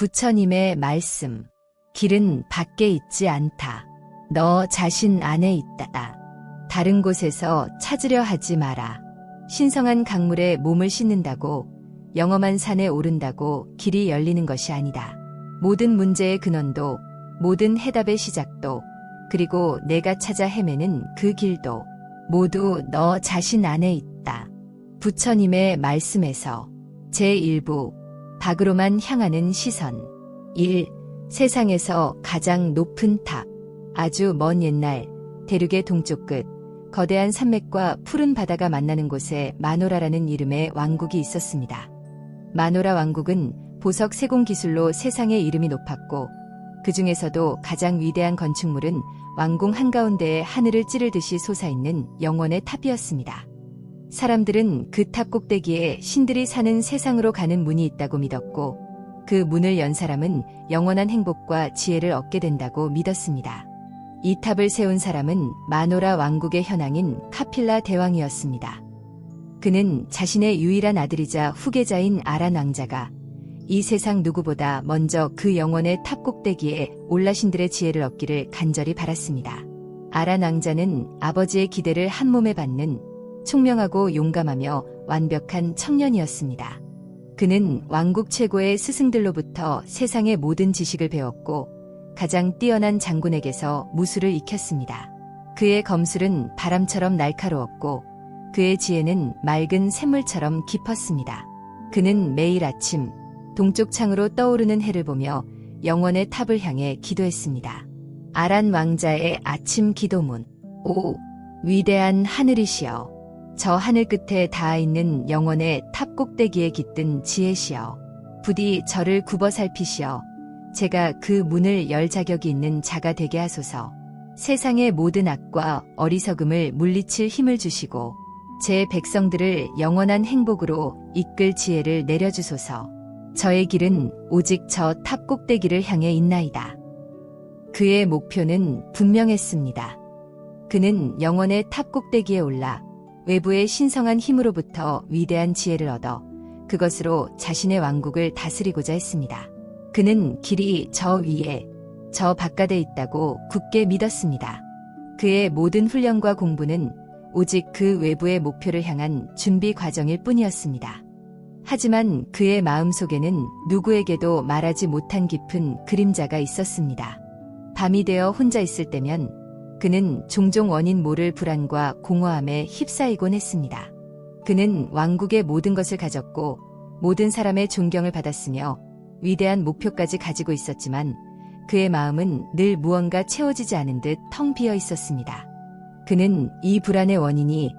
부처님의 말씀. 길은 밖에 있지 않다. 너 자신 안에 있다. 다른 곳에서 찾으려 하지 마라. 신성한 강물에 몸을 씻는다고, 영험한 산에 오른다고 길이 열리는 것이 아니다. 모든 문제의 근원도, 모든 해답의 시작도, 그리고 내가 찾아 헤매는 그 길도 모두 너 자신 안에 있다. 부처님의 말씀에서 제1부 밖으로만 향하는 시선. 1. 세상에서 가장 높은 탑. 아주 먼 옛날 대륙의 동쪽 끝 거대한 산맥과 푸른 바다가 만나는 곳에 마노라라는 이름의 왕국이 있었습니다. 마노라 왕국은 보석 세공 기술로 세상의 이름이 높았고, 그 중에서도 가장 위대한 건축물은 왕궁 한가운데에 하늘을 찌르듯이 솟아있는 영원의 탑이었습니다. 사람들은 그 탑 꼭대기에 신들이 사는 세상으로 가는 문이 있다고 믿었고, 그 문을 연 사람은 영원한 행복과 지혜를 얻게 된다고 믿었습니다. 이 탑을 세운 사람은 마노라 왕국의 현왕인 카필라 대왕이었습니다. 그는 자신의 유일한 아들이자 후계자인 아란 왕자가 이 세상 누구보다 먼저 그 영원의 탑 꼭대기에 올라 신들의 지혜를 얻기를 간절히 바랐습니다. 아란 왕자는 아버지의 기대를 한 몸에 받는 총명하고 용감하며 완벽한 청년이었습니다. 그는 왕국 최고의 스승들로부터 세상의 모든 지식을 배웠고, 가장 뛰어난 장군에게서 무술을 익혔습니다. 그의 검술은 바람처럼 날카로웠고, 그의 지혜는 맑은 샘물처럼 깊었습니다. 그는 매일 아침 동쪽 창으로 떠오르는 해를 보며 영원의 탑을 향해 기도했습니다. 아란 왕자의 아침 기도문. 5. 위대한 하늘이시여, 저 하늘 끝에 닿아 있는 영원의 탑 꼭대기에 깃든 지혜시여, 부디 저를 굽어 살피시어 제가 그 문을 열 자격이 있는 자가 되게 하소서. 세상의 모든 악과 어리석음을 물리칠 힘을 주시고 제 백성들을 영원한 행복으로 이끌 지혜를 내려주소서. 저의 길은 오직 저 탑 꼭대기를 향해 있나이다. 그의 목표는 분명했습니다. 그는 영원의 탑 꼭대기에 올라 외부의 신성한 힘으로부터 위대한 지혜를 얻어 그것으로 자신의 왕국을 다스리고자 했습니다. 그는 길이 저 위에, 저 바깥에 있다고 굳게 믿었습니다. 그의 모든 훈련과 공부는 오직 그 외부의 목표를 향한 준비 과정일 뿐이었습니다. 하지만 그의 마음속에는 누구에게도 말하지 못한 깊은 그림자가 있었습니다. 밤이 되어 혼자 있을 때면 그는 종종 원인 모를 불안과 공허함에 휩싸이곤 했습니다. 그는 왕국의 모든 것을 가졌고 모든 사람의 존경을 받았으며 위대한 목표까지 가지고 있었지만 그의 마음은 늘 무언가 채워지지 않은 듯 텅 비어 있었습니다. 그는 이 불안의 원인이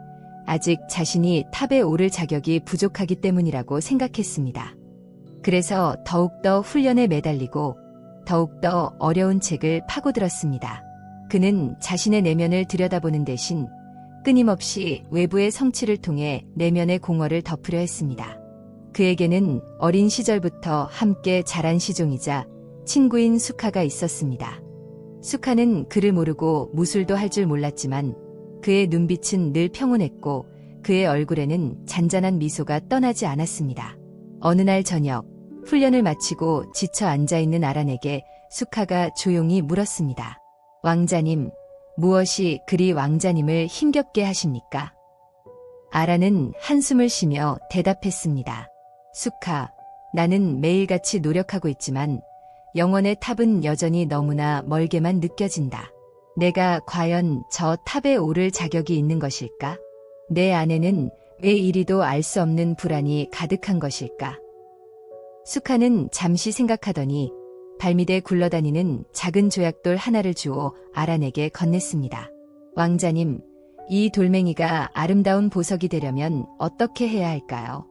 아직 자신이 탑에 오를 자격이 부족하기 때문이라고 생각했습니다. 그래서 더욱더 훈련에 매달리고 더욱더 어려운 책을 파고들었습니다. 그는 자신의 내면을 들여다보는 대신 끊임없이 외부의 성취를 통해 내면의 공허를 덮으려 했습니다. 그에게는 어린 시절부터 함께 자란 시종이자 친구인 수카가 있었습니다. 수카는 글을 모르고 무술도 할 줄 몰랐지만 그의 눈빛은 늘 평온했고 그의 얼굴에는 잔잔한 미소가 떠나지 않았습니다. 어느 날 저녁, 훈련을 마치고 지쳐 앉아있는 아란에게 수카가 조용히 물었습니다. 왕자님, 무엇이 그리 왕자님을 힘겹게 하십니까? 아란은 한숨을 쉬며 대답했습니다. 수카, 나는 매일같이 노력하고 있지만 영원의 탑은 여전히 너무나 멀게만 느껴진다. 내가 과연 저 탑에 오를 자격이 있는 것일까? 내 안에는 왜 이리도 알 수 없는 불안이 가득한 것일까? 수카는 잠시 생각하더니 발밑에 굴러다니는 작은 조약돌 하나를 주어 아란에게 건넸습니다. 왕자님, 이 돌멩이가 아름다운 보석이 되려면 어떻게 해야 할까요?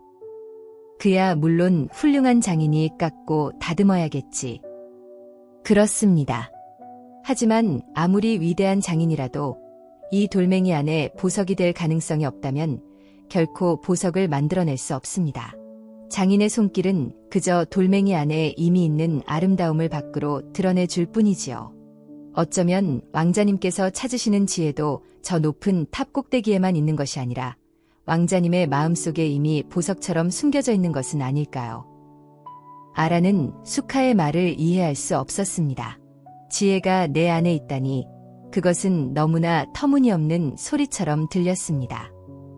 그야 물론 훌륭한 장인이 깎고 다듬어야겠지. 그렇습니다. 하지만 아무리 위대한 장인이라도 이 돌멩이 안에 보석이 될 가능성이 없다면 결코 보석을 만들어낼 수 없습니다. 장인의 손길은 그저 돌멩이 안에 이미 있는 아름다움을 밖으로 드러내줄 뿐이지요. 어쩌면 왕자님께서 찾으시는 지혜도 저 높은 탑 꼭대기에만 있는 것이 아니라 왕자님의 마음속에 이미 보석처럼 숨겨져 있는 것은 아닐까요? 아라는 수카의 말을 이해할 수 없었습니다. 지혜가 내 안에 있다니 그것은 너무나 터무니없는 소리처럼 들렸습니다.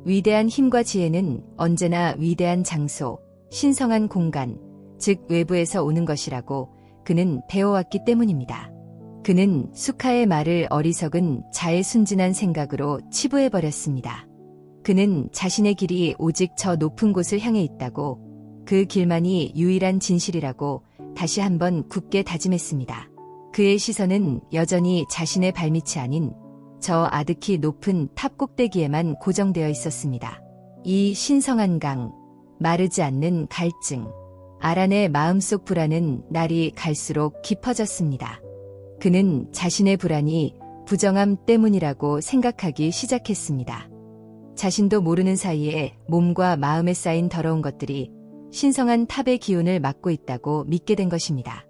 위대한 힘과 지혜는 언제나 위대한 장소, 신성한 공간, 즉 외부에서 오는 것이라고 그는 배워왔기 때문입니다. 그는 수카의 말을 어리석은 자애순진한 생각으로 치부해버렸습니다. 그는 자신의 길이 오직 저 높은 곳을 향해 있다고, 그 길만이 유일한 진실이라고 다시 한번 굳게 다짐했습니다. 그의 시선은 여전히 자신의 발밑이 아닌 저 아득히 높은 탑 꼭대기에만 고정되어 있었습니다. 이 신성한 강, 마르지 않는 갈증, 아란의 마음속 불안은 날이 갈수록 깊어졌습니다. 그는 자신의 불안이 부정함 때문이라고 생각하기 시작했습니다. 자신도 모르는 사이에 몸과 마음에 쌓인 더러운 것들이 신성한 탑의 기운을 막고 있다고 믿게 된 것입니다.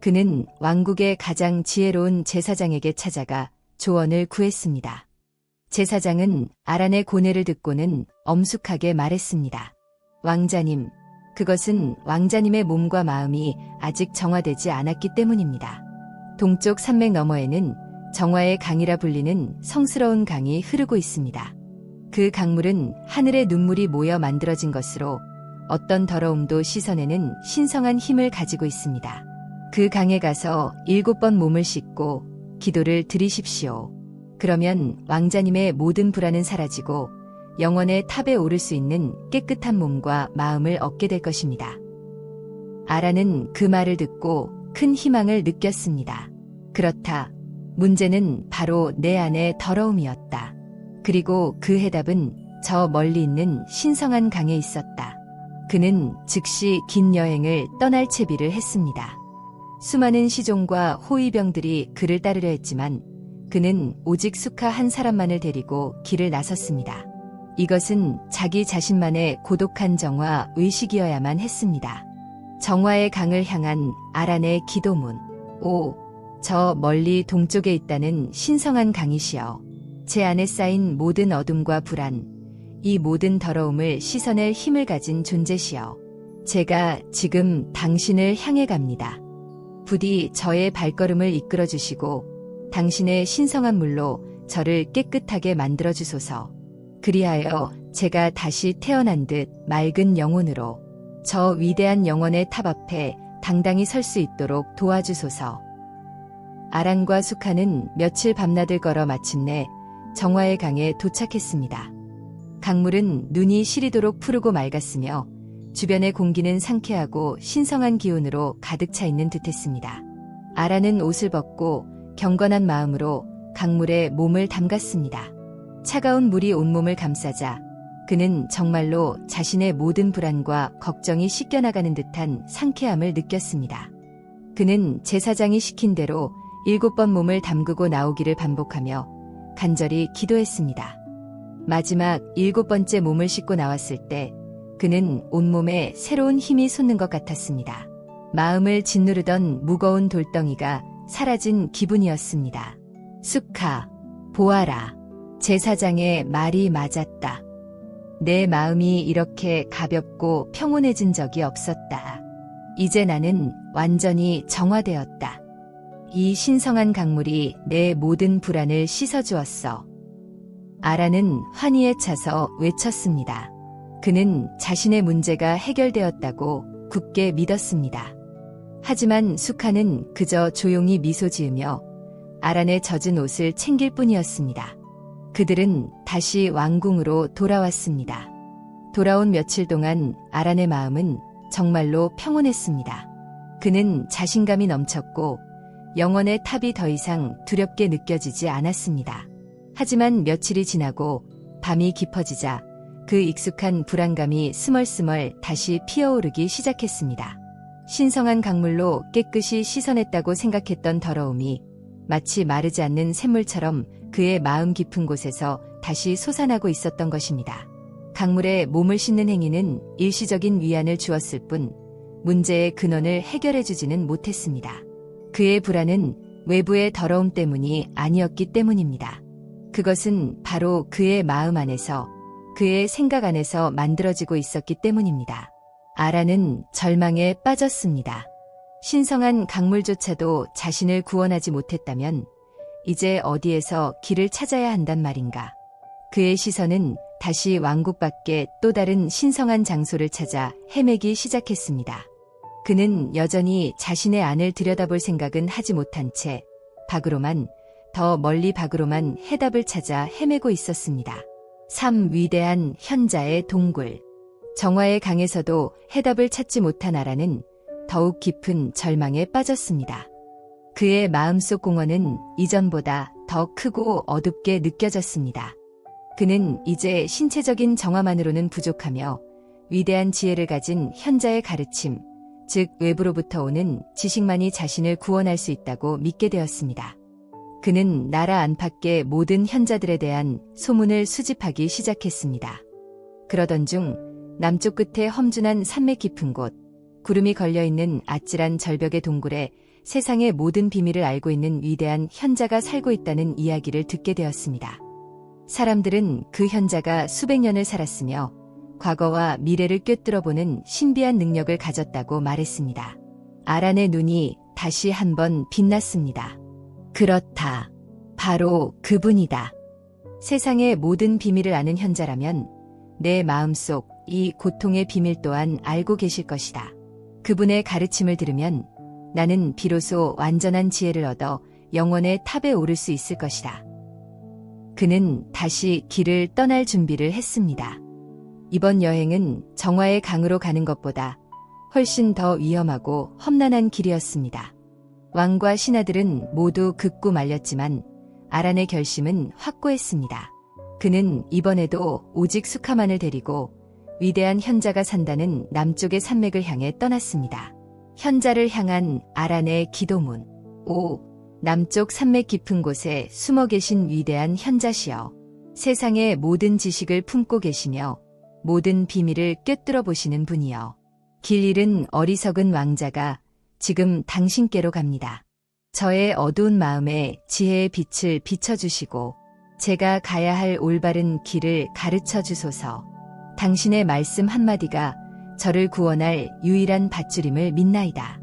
그는 왕국의 가장 지혜로운 제사장에게 찾아가 조언을 구했습니다. 제사장은 아란의 고뇌를 듣고는 엄숙하게 말했습니다. 왕자님, 그것은 왕자님의 몸과 마음이 아직 정화되지 않았기 때문입니다. 동쪽 산맥 너머에는 정화의 강이라 불리는 성스러운 강이 흐르고 있습니다. 그 강물은 하늘의 눈물이 모여 만들어진 것으로 어떤 더러움도 씻어내는 신성한 힘을 가지고 있습니다. 그 강에 가서 7번 몸을 씻고 기도를 드리십시오. 그러면 왕자님의 모든 불안은 사라지고 영원의 탑에 오를 수 있는 깨끗한 몸과 마음을 얻게 될 것입니다. 아라는 그 말을 듣고 큰 희망을 느꼈습니다. 그렇다. 문제는 바로 내 안의 더러움이었다. 그리고 그 해답은 저 멀리 있는 신성한 강에 있었다. 그는 즉시 긴 여행을 떠날 채비를 했습니다. 수많은 시종과 호위병들이 그를 따르려 했지만 그는 오직 수카 한 사람만을 데리고 길을 나섰습니다. 이것은 자기 자신만의 고독한 정화 의식이어야만 했습니다. 정화의 강을 향한 아란의 기도문. 오, 저 멀리 동쪽에 있다는 신성한 강이시여. 제 안에 쌓인 모든 어둠과 불안, 이 모든 더러움을 씻어낼 힘을 가진 존재시여. 제가 지금 당신을 향해 갑니다. 부디 저의 발걸음을 이끌어 주시고 당신의 신성한 물로 저를 깨끗하게 만들어 주소서. 그리하여 제가 다시 태어난 듯 맑은 영혼으로 저 위대한 영혼의 탑 앞에 당당히 설 수 있도록 도와주소서. 아란과 수카는 며칠 밤낮을 걸어 마침내 정화의 강에 도착했습니다. 강물은 눈이 시리도록 푸르고 맑았으며 주변의 공기는 상쾌하고 신성한 기운으로 가득 차 있는 듯했습니다. 아란은 옷을 벗고 경건한 마음으로 강물에 몸을 담갔습니다. 차가운 물이 온몸을 감싸자 그는 정말로 자신의 모든 불안과 걱정이 씻겨나가는 듯한 상쾌함을 느꼈습니다. 그는 제사장이 시킨 대로 7번 몸을 담그고 나오기를 반복하며 간절히 기도했습니다. 마지막 7번째 몸을 씻고 나왔을 때 그는 온몸에 새로운 힘이 솟는 것 같았습니다. 마음을 짓누르던 무거운 돌덩이가 사라진 기분이었습니다. 수카, 보아라. 제사장의 말이 맞았다. 내 마음이 이렇게 가볍고 평온해진 적이 없었다. 이제 나는 완전히 정화되었다. 이 신성한 강물이 내 모든 불안을 씻어주었어. 아라는 환희에 차서 외쳤습니다. 그는 자신의 문제가 해결되었다고 굳게 믿었습니다. 하지만 수카는 그저 조용히 미소 지으며 아란의 젖은 옷을 챙길 뿐이었습니다. 그들은 다시 왕궁으로 돌아왔습니다. 돌아온 며칠 동안 아란의 마음은 정말로 평온했습니다. 그는 자신감이 넘쳤고 영혼의 탑이 더 이상 두렵게 느껴지지 않았습니다. 하지만 며칠이 지나고 밤이 깊어지자 그 익숙한 불안감이 스멀스멀 다시 피어오르기 시작했습니다. 신성한 강물로 깨끗이 씻어냈다고 생각했던 더러움이 마치 마르지 않는 샘물처럼 그의 마음 깊은 곳에서 다시 솟아나고 있었던 것입니다. 강물에 몸을 씻는 행위는 일시적인 위안을 주었을 뿐 문제의 근원을 해결해주지는 못했습니다. 그의 불안은 외부의 더러움 때문이 아니었기 때문입니다. 그것은 바로 그의 마음 안에서, 그의 생각 안에서 만들어지고 있었기 때문입니다. 아라는 절망에 빠졌습니다. 신성한 강물조차도 자신을 구원하지 못했다면 이제 어디에서 길을 찾아야 한단 말인가. 그의 시선은 다시 왕국 밖에 또 다른 신성한 장소를 찾아 헤매기 시작했습니다. 그는 여전히 자신의 안을 들여다볼 생각은 하지 못한 채 더 멀리 밖으로만 해답을 찾아 헤매고 있었습니다. 3. 위대한 현자의 동굴. 정화의 강에서도 해답을 찾지 못한 아라는 더욱 깊은 절망에 빠졌습니다. 그의 마음속 공허는 이전보다 더 크고 어둡게 느껴졌습니다. 그는 이제 신체적인 정화만으로는 부족하며 위대한 지혜를 가진 현자의 가르침, 즉 외부로부터 오는 지식만이 자신을 구원할 수 있다고 믿게 되었습니다. 그는 나라 안팎의 모든 현자들에 대한 소문을 수집하기 시작했습니다. 그러던 중 남쪽 끝에 험준한 산맥 깊은 곳, 구름이 걸려있는 아찔한 절벽의 동굴에 세상의 모든 비밀을 알고 있는 위대한 현자가 살고 있다는 이야기를 듣게 되었습니다. 사람들은 그 현자가 수백 년을 살았으며 과거와 미래를 꿰뚫어보는 신비한 능력을 가졌다고 말했습니다. 아란의 눈이 다시 한번 빛났습니다. 그렇다. 바로 그분이다. 세상의 모든 비밀을 아는 현자라면 내 마음속 이 고통의 비밀 또한 알고 계실 것이다. 그분의 가르침을 들으면 나는 비로소 완전한 지혜를 얻어 영원의 탑에 오를 수 있을 것이다. 그는 다시 길을 떠날 준비를 했습니다. 이번 여행은 정화의 강으로 가는 것보다 훨씬 더 위험하고 험난한 길이었습니다. 왕과 신하들은 모두 극구 말렸지만 아란의 결심은 확고했습니다. 그는 이번에도 오직 수카만을 데리고 위대한 현자가 산다는 남쪽의 산맥을 향해 떠났습니다. 현자를 향한 아란의 기도문. 5. 남쪽 산맥 깊은 곳에 숨어 계신 위대한 현자시여. 세상의 모든 지식을 품고 계시며 모든 비밀을 꿰뚫어 보시는 분이여. 길 잃은 어리석은 왕자가 지금 당신께로 갑니다. 저의 어두운 마음에 지혜의 빛을 비춰주시고 제가 가야 할 올바른 길을 가르쳐 주소서. 당신의 말씀 한마디가 저를 구원할 유일한 밧줄임을 믿나이다.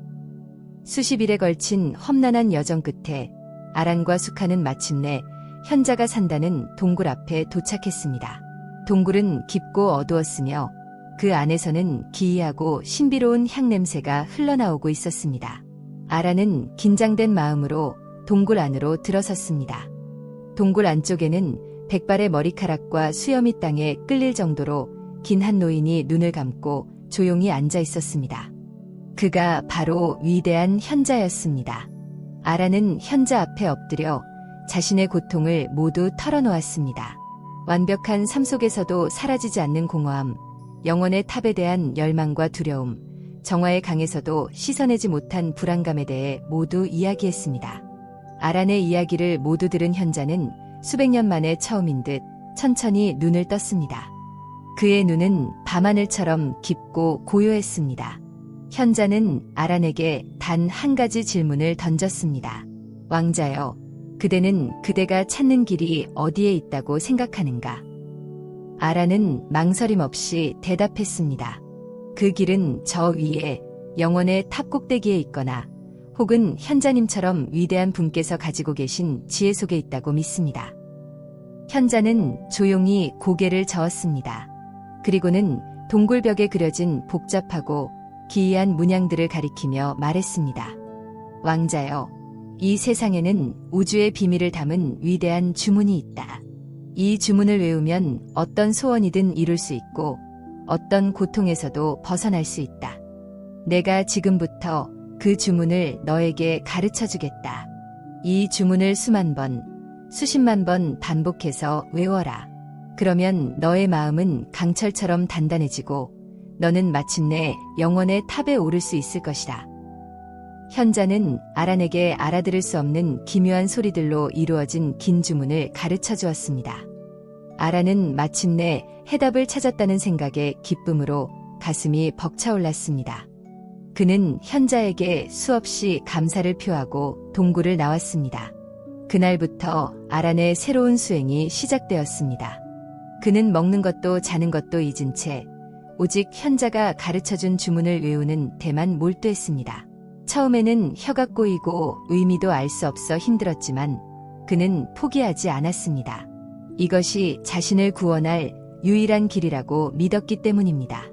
수십 일에 걸친 험난한 여정 끝에 아란과 수카는 마침내 현자가 산다는 동굴 앞에 도착했습니다. 동굴은 깊고 어두웠으며 그 안에서는 기이하고 신비로운 향냄새가 흘러나오고 있었습니다. 아란은 긴장된 마음으로 동굴 안으로 들어섰습니다. 동굴 안쪽에는 백발의 머리카락과 수염이 땅에 끌릴 정도로 긴 한 노인이 눈을 감고 조용히 앉아 있었습니다. 그가 바로 위대한 현자였습니다. 아란은 현자 앞에 엎드려 자신의 고통을 모두 털어놓았습니다. 완벽한 삶 속에서도 사라지지 않는 공허함, 영혼의 탑에 대한 열망과 두려움, 정화의 강에서도 씻어내지 못한 불안감에 대해 모두 이야기했습니다. 아란의 이야기를 모두 들은 현자는 수백 년 만에 처음인 듯 천천히 눈을 떴습니다. 그의 눈은 밤하늘처럼 깊고 고요했습니다. 현자는 아란에게 단 한 가지 질문을 던졌습니다. 왕자여, 그대는 그대가 찾는 길이 어디에 있다고 생각하는가? 아란은 망설임 없이 대답했습니다. 그 길은 저 위에 영원의 탑 꼭대기에 있거나 혹은 현자님처럼 위대한 분께서 가지고 계신 지혜 속에 있다고 믿습니다. 현자는 조용히 고개를 저었습니다. 그리고는 동굴벽에 그려진 복잡하고 기이한 문양들을 가리키며 말했습니다. 왕자여, 이 세상에는 우주의 비밀을 담은 위대한 주문이 있다. 이 주문을 외우면 어떤 소원이든 이룰 수 있고 어떤 고통에서도 벗어날 수 있다. 내가 지금부터 그 주문을 너에게 가르쳐 주겠다. 이 주문을 수만 번, 수십만 번 반복해서 외워라. 그러면 너의 마음은 강철처럼 단단해지고 너는 마침내 영원의 탑에 오를 수 있을 것이다. 현자는 아란에게 알아들을 수 없는 기묘한 소리들로 이루어진 긴 주문을 가르쳐 주었습니다. 아란은 마침내 해답을 찾았다는 생각에 기쁨으로 가슴이 벅차올랐습니다. 그는 현자에게 수없이 감사를 표하고 동굴을 나왔습니다. 그날부터 아란의 새로운 수행이 시작되었습니다. 그는 먹는 것도 자는 것도 잊은 채 오직 현자가 가르쳐준 주문을 외우는 데만 몰두했습니다. 처음에는 혀가 꼬이고 의미도 알 수 없어 힘들었지만 그는 포기하지 않았습니다. 이것이 자신을 구원할 유일한 길이라고 믿었기 때문입니다.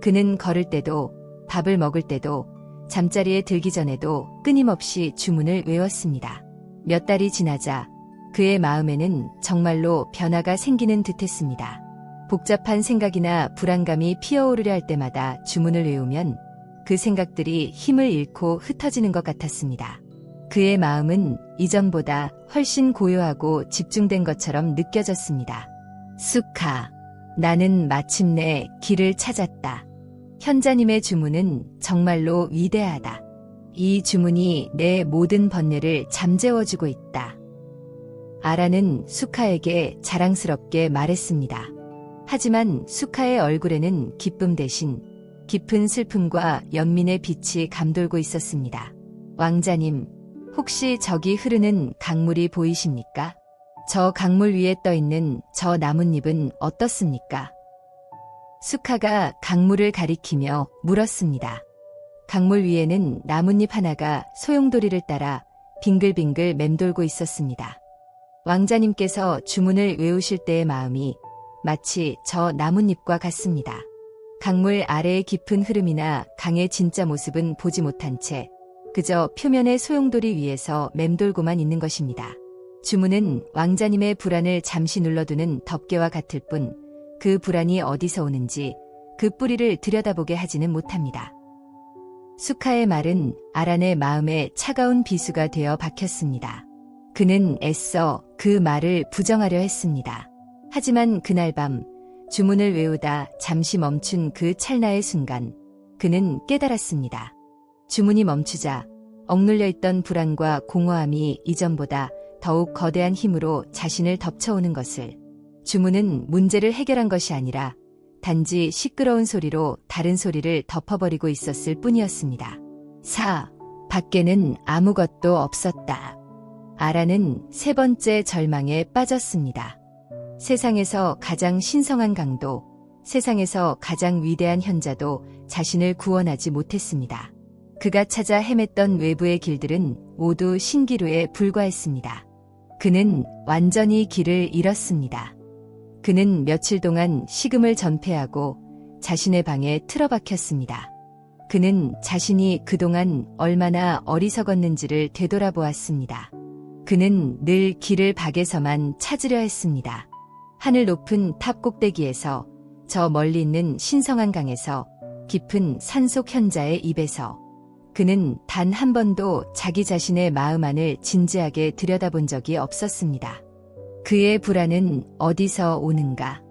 그는 걸을 때도 밥을 먹을 때도 잠자리에 들기 전에도 끊임없이 주문을 외웠습니다. 몇 달이 지나자 그의 마음에는 정말로 변화가 생기는 듯했습니다. 복잡한 생각이나 불안감이 피어오르려 할 때마다 주문을 외우면 그 생각들이 힘을 잃고 흩어지는 것 같았습니다. 그의 마음은 이전보다 훨씬 고요하고 집중된 것처럼 느껴졌습니다. 수카, 나는 마침내 길을 찾았다. 현자님의 주문은 정말로 위대하다. 이 주문이 내 모든 번뇌를 잠재워주고 있다. 아라는 수카에게 자랑스럽게 말했습니다. 하지만 수카의 얼굴에는 기쁨 대신 깊은 슬픔과 연민의 빛이 감돌고 있었습니다. 왕자님, 혹시 저기 흐르는 강물이 보이십니까? 저 강물 위에 떠있는 저 나뭇잎은 어떻습니까? 수카가 강물을 가리키며 물었습니다. 강물 위에는 나뭇잎 하나가 소용돌이를 따라 빙글빙글 맴돌고 있었습니다. 왕자님께서 주문을 외우실 때의 마음이 마치 저 나뭇잎과 같습니다. 강물 아래의 깊은 흐름이나 강의 진짜 모습은 보지 못한 채 그저 표면의 소용돌이 위에서 맴돌고만 있는 것입니다. 주문은 왕자님의 불안을 잠시 눌러두는 덮개와 같을 뿐 그 불안이 어디서 오는지 그 뿌리를 들여다보게 하지는 못합니다. 수카의 말은 아란의 마음에 차가운 비수가 되어 박혔습니다. 그는 애써 그 말을 부정하려 했습니다. 하지만 그날 밤 주문을 외우다 잠시 멈춘 그 찰나의 순간 그는 깨달았습니다. 주문이 멈추자 억눌려 있던 불안과 공허함이 이전보다 더욱 거대한 힘으로 자신을 덮쳐오는 것을. 주문은 문제를 해결한 것이 아니라 단지 시끄러운 소리로 다른 소리를 덮어버리고 있었을 뿐이었습니다. 밖에는 아무것도 없었다. 아라는 세 번째 절망에 빠졌습니다. 세상에서 가장 신성한 강도, 세상에서 가장 위대한 현자도 자신을 구원하지 못했습니다. 그가 찾아 헤맸던 외부의 길들은 모두 신기루에 불과했습니다. 그는 완전히 길을 잃었습니다. 그는 며칠 동안 식음을 전폐하고 자신의 방에 틀어박혔습니다. 그는 자신이 그동안 얼마나 어리석었는지를 되돌아보았습니다. 그는 늘 길을 밖에서만 찾으려 했습니다. 하늘 높은 탑 꼭대기에서, 저 멀리 있는 신성한 강에서, 깊은 산속 현자의 입에서. 그는 단 한 번도 자기 자신의 마음 안을 진지하게 들여다본 적이 없었습니다. 그의 불안은 어디서 오는가?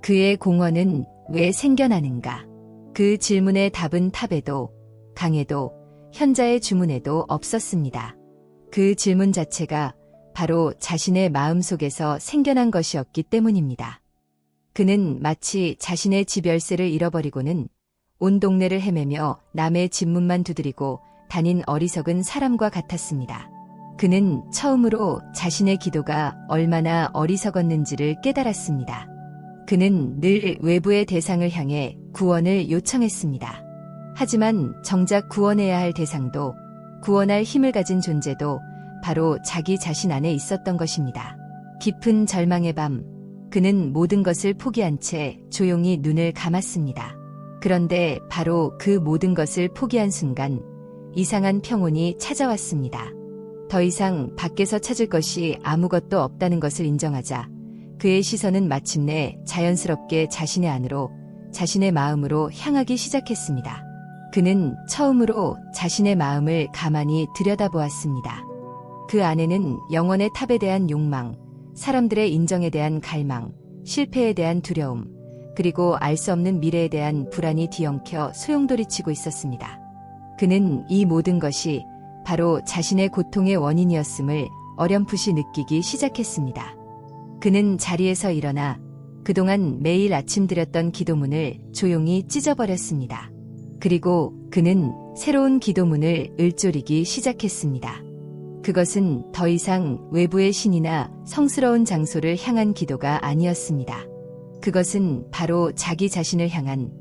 그의 공허는 왜 생겨나는가? 그 질문의 답은 탑에도, 강에도, 현자의 주문에도 없었습니다. 그 질문 자체가 바로 자신의 마음속에서 생겨난 것이었기 때문입니다. 그는 마치 자신의 집 열쇠를 잃어버리고는 온 동네를 헤매며 남의 집 문만 두드리고 다닌 어리석은 사람과 같았습니다. 그는 처음으로 자신의 기도가 얼마나 어리석었는지를 깨달았습니다. 그는 늘 외부의 대상을 향해 구원을 요청했습니다. 하지만 정작 구원해야 할 대상도, 구원할 힘을 가진 존재도 바로 자기 자신 안에 있었던 것입니다. 깊은 절망의 밤, 그는 모든 것을 포기한 채 조용히 눈을 감았습니다. 그런데 바로 그 모든 것을 포기한 순간 이상한 평온이 찾아왔습니다. 더 이상 밖에서 찾을 것이 아무것도 없다는 것을 인정하자 그의 시선은 마침내 자연스럽게 자신의 안으로, 자신의 마음으로 향하기 시작했습니다. 그는 처음으로 자신의 마음을 가만히 들여다보았습니다. 그 안에는 영원의 탑에 대한 욕망, 사람들의 인정에 대한 갈망, 실패에 대한 두려움, 그리고 알 수 없는 미래에 대한 불안이 뒤엉켜 소용돌이치고 있었습니다. 그는 이 모든 것이 바로 자신의 고통의 원인이었음을 어렴풋이 느끼기 시작했습니다. 그는 자리에서 일어나 그동안 매일 아침 드렸던 기도문을 조용히 찢어버렸습니다. 그리고 그는 새로운 기도문을 읊조리기 시작했습니다. 그것은 더 이상 외부의 신이나 성스러운 장소를 향한 기도가 아니었습니다. 그것은 바로 자기 자신을 향한,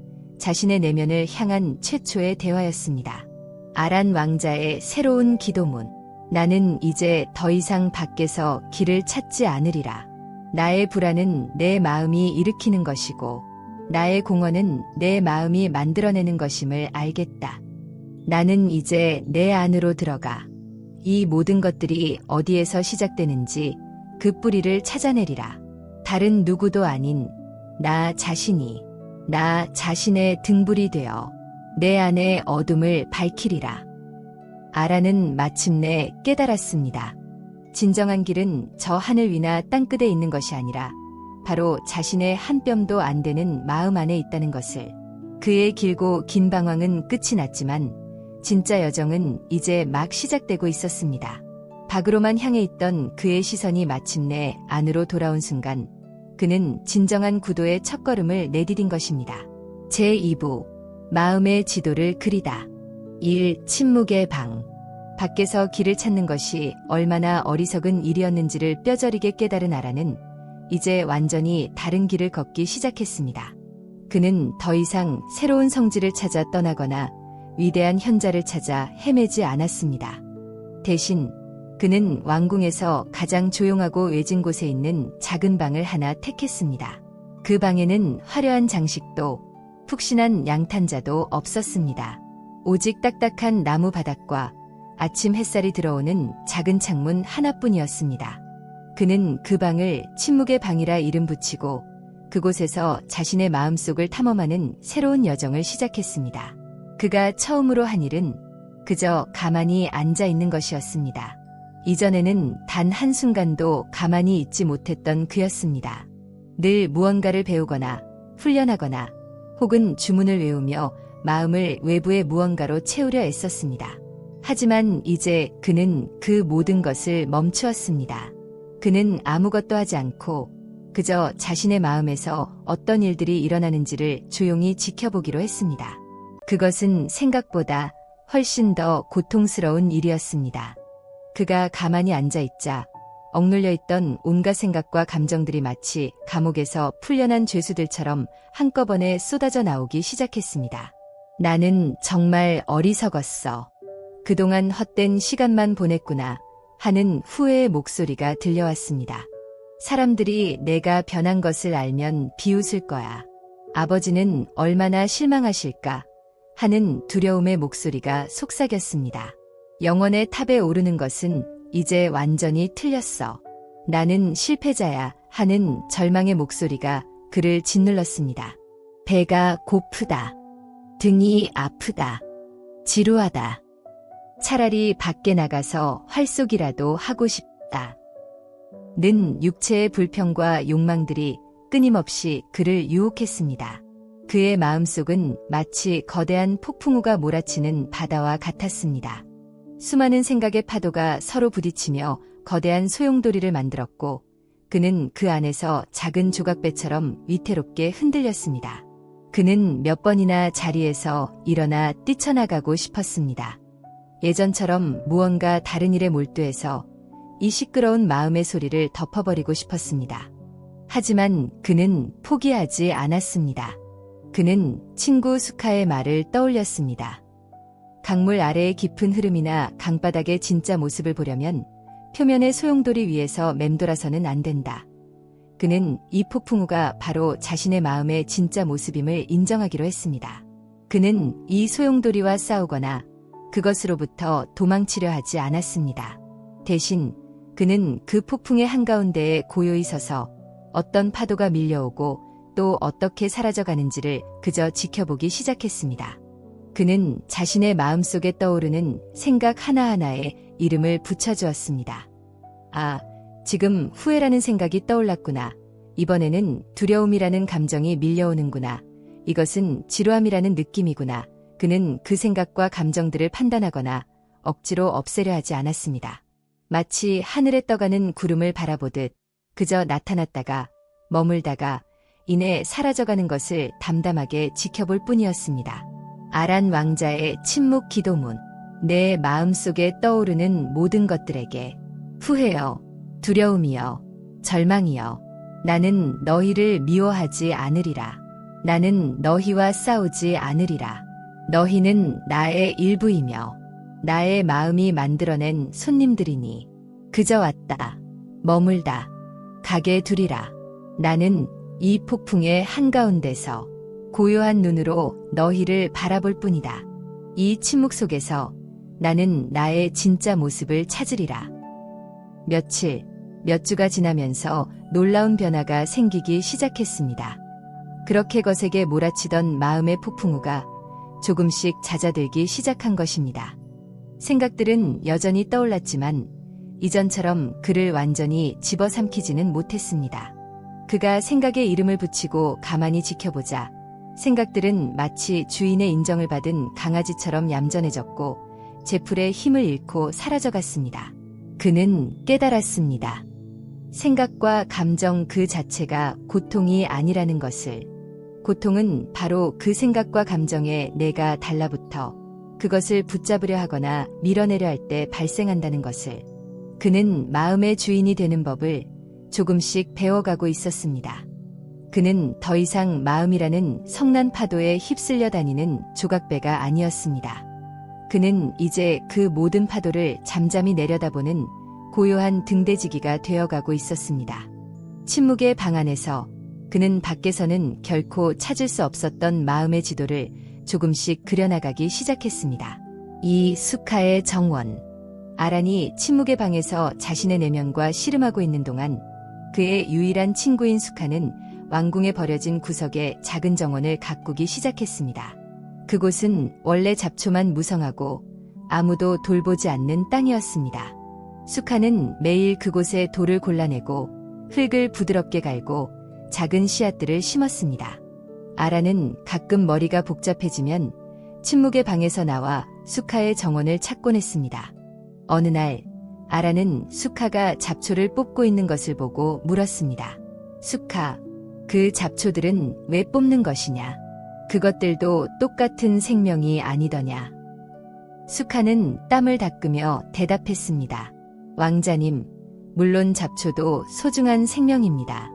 자신의 내면을 향한 최초의 대화였습니다. 아란 왕자의 새로운 기도문. 나는 이제 더 이상 밖에서 길을 찾지 않으리라. 나의 불안은 내 마음이 일으키는 것이고 나의 공허는 내 마음이 만들어내는 것임을 알겠다. 나는 이제 내 안으로 들어가 이 모든 것들이 어디에서 시작되는지 그 뿌리를 찾아내리라. 다른 누구도 아닌 나 자신이 나 자신의 등불이 되어 내 안의 어둠을 밝히리라. 아란은 마침내 깨달았습니다. 진정한 길은 저 하늘 위나 땅끝에 있는 것이 아니라 바로 자신의 한 뼘도 안 되는 마음 안에 있다는 것을. 그의 길고 긴 방황은 끝이 났지만 진짜 여정은 이제 막 시작되고 있었습니다. 밖으로만 향해 있던 그의 시선이 마침내 안으로 돌아온 순간 그는 진정한 구도의 첫걸음을 내디딘 것입니다. 제2부 마음의 지도를 그리다. 1. 침묵의 방. 밖에서 길을 찾는 것이 얼마나 어리석은 일이었는지를 뼈저리게 깨달은 아란은 이제 완전히 다른 길을 걷기 시작했습니다. 그는 더 이상 새로운 성지를 찾아 떠나거나 위대한 현자를 찾아 헤매지 않았습니다. 대신 그는 왕궁에서 가장 조용하고 외진 곳에 있는 작은 방을 하나 택했습니다. 그 방에는 화려한 장식도 푹신한 양탄자도 없었습니다. 오직 딱딱한 나무 바닥과 아침 햇살이 들어오는 작은 창문 하나뿐이었습니다. 그는 그 방을 침묵의 방이라 이름 붙이고 그곳에서 자신의 마음속을 탐험하는 새로운 여정을 시작했습니다. 그가 처음으로 한 일은 그저 가만히 앉아 있는 것이었습니다. 이전에는 단 한순간도 가만히 있지 못했던 그였습니다. 늘 무언가를 배우거나 훈련하거나 혹은 주문을 외우며 마음을 외부의 무언가로 채우려 애썼습니다. 하지만 이제 그는 그 모든 것을 멈추었습니다. 그는 아무것도 하지 않고 그저 자신의 마음에서 어떤 일들이 일어나는지를 조용히 지켜보기로 했습니다. 그것은 생각보다 훨씬 더 고통스러운 일이었습니다. 그가 가만히 앉아있자 억눌려 있던 온갖 생각과 감정들이 마치 감옥에서 풀려난 죄수들처럼 한꺼번에 쏟아져 나오기 시작했습니다. 나는 정말 어리석었어. 그동안 헛된 시간만 보냈구나 하는 후회의 목소리가 들려왔습니다. 사람들이 내가 변한 것을 알면 비웃을 거야. 아버지는 얼마나 실망하실까 하는 두려움의 목소리가 속삭였습니다. 영원의 탑에 오르는 것은 이제 완전히 틀렸어. 나는 실패자야 하는 절망의 목소리가 그를 짓눌렀습니다. 배가 고프다. 등이 아프다. 지루하다. 차라리 밖에 나가서 활쏘기라도 하고 싶다. 는 육체의 불평과 욕망들이 끊임없이 그를 유혹했습니다. 그의 마음속은 마치 거대한 폭풍우가 몰아치는 바다와 같았습니다. 수많은 생각의 파도가 서로 부딪히며 거대한 소용돌이를 만들었고 그는 그 안에서 작은 조각배처럼 위태롭게 흔들렸습니다. 그는 몇 번이나 자리에서 일어나 뛰쳐나가고 싶었습니다. 예전처럼 무언가 다른 일에 몰두해서 이 시끄러운 마음의 소리를 덮어버리고 싶었습니다. 하지만 그는 포기하지 않았습니다. 그는 친구 수카의 말을 떠올렸습니다. 강물 아래의 깊은 흐름이나 강바닥의 진짜 모습을 보려면 표면의 소용돌이 위에서 맴돌아서는 안 된다. 그는 이 폭풍우가 바로 자신의 마음의 진짜 모습임을 인정하기로 했습니다. 그는 이 소용돌이와 싸우거나 그것으로부터 도망치려 하지 않았습니다. 대신 그는 그 폭풍의 한가운데에 고요히 서서 어떤 파도가 밀려오고 또 어떻게 사라져가는지를 그저 지켜보기 시작했습니다. 그는 자신의 마음속에 떠오르는 생각 하나하나에 이름을 붙여주었습니다. 아, 지금 후회라는 생각이 떠올랐구나. 이번에는 두려움이라는 감정이 밀려오는구나. 이것은 지루함이라는 느낌이구나. 그는 그 생각과 감정들을 판단하거나 억지로 없애려 하지 않았습니다. 마치 하늘에 떠가는 구름을 바라보듯 그저 나타났다가 머물다가 이내 사라져가는 것을 담담하게 지켜볼 뿐이었습니다. 아란 왕자의 침묵 기도문. 내 마음속에 떠오르는 모든 것들에게 후회여, 두려움이여, 절망이여, 나는 너희를 미워하지 않으리라. 나는 너희와 싸우지 않으리라. 너희는 나의 일부이며 나의 마음이 만들어낸 손님들이니 그저 왔다 머물다 가게 두리라. 나는 이 폭풍의 한가운데서 고요한 눈으로 너희를 바라볼 뿐이다. 이 침묵 속에서 나는 나의 진짜 모습을 찾으리라. 며칠, 몇 주가 지나면서 놀라운 변화가 생기기 시작했습니다. 그렇게 거세게 몰아치던 마음의 폭풍우가 조금씩 잦아들기 시작한 것입니다. 생각들은 여전히 떠올랐지만 이전처럼 그를 완전히 집어삼키지는 못했습니다. 그가 생각에 이름을 붙이고 가만히 지켜보자 생각들은 마치 주인의 인정을 받은 강아지처럼 얌전해졌고 제풀의 힘을 잃고 사라져갔습니다. 그는 깨달았습니다. 생각과 감정 그 자체가 고통이 아니라는 것을. 고통은 바로 그 생각과 감정에 내가 달라붙어 그것을 붙잡으려 하거나 밀어내려 할 때 발생한다는 것을. 그는 마음의 주인이 되는 법을 조금씩 배워가고 있었습니다. 그는 더 이상 마음이라는 성난 파도에 휩쓸려 다니는 조각배가 아니었습니다. 그는 이제 그 모든 파도를 잠잠히 내려다보는 고요한 등대지기가 되어가고 있었습니다. 침묵의 방 안에서 그는 밖에서는 결코 찾을 수 없었던 마음의 지도를 조금씩 그려나가기 시작했습니다. 이 수카의 정원. 아란이 침묵의 방에서 자신의 내면과 씨름하고 있는 동안 그의 유일한 친구인 수카는 왕궁에 버려진 구석에 작은 정원을 가꾸기 시작했습니다. 그곳은 원래 잡초만 무성하고 아무도 돌보지 않는 땅이었습니다. 수카는 매일 그곳에 돌을 골라내고 흙을 부드럽게 갈고 작은 씨앗들을 심었습니다. 아라는 가끔 머리가 복잡해지면 침묵의 방에서 나와 수카의 정원을 찾곤 했습니다. 어느 날 아라는 수카가 잡초를 뽑고 있는 것을 보고 물었습니다. 수카, 그 잡초들은 왜 뽑는 것이냐? 그것들도 똑같은 생명이 아니더냐? 수카는 땀을 닦으며 대답했습니다. 왕자님, 물론 잡초도 소중한 생명입니다.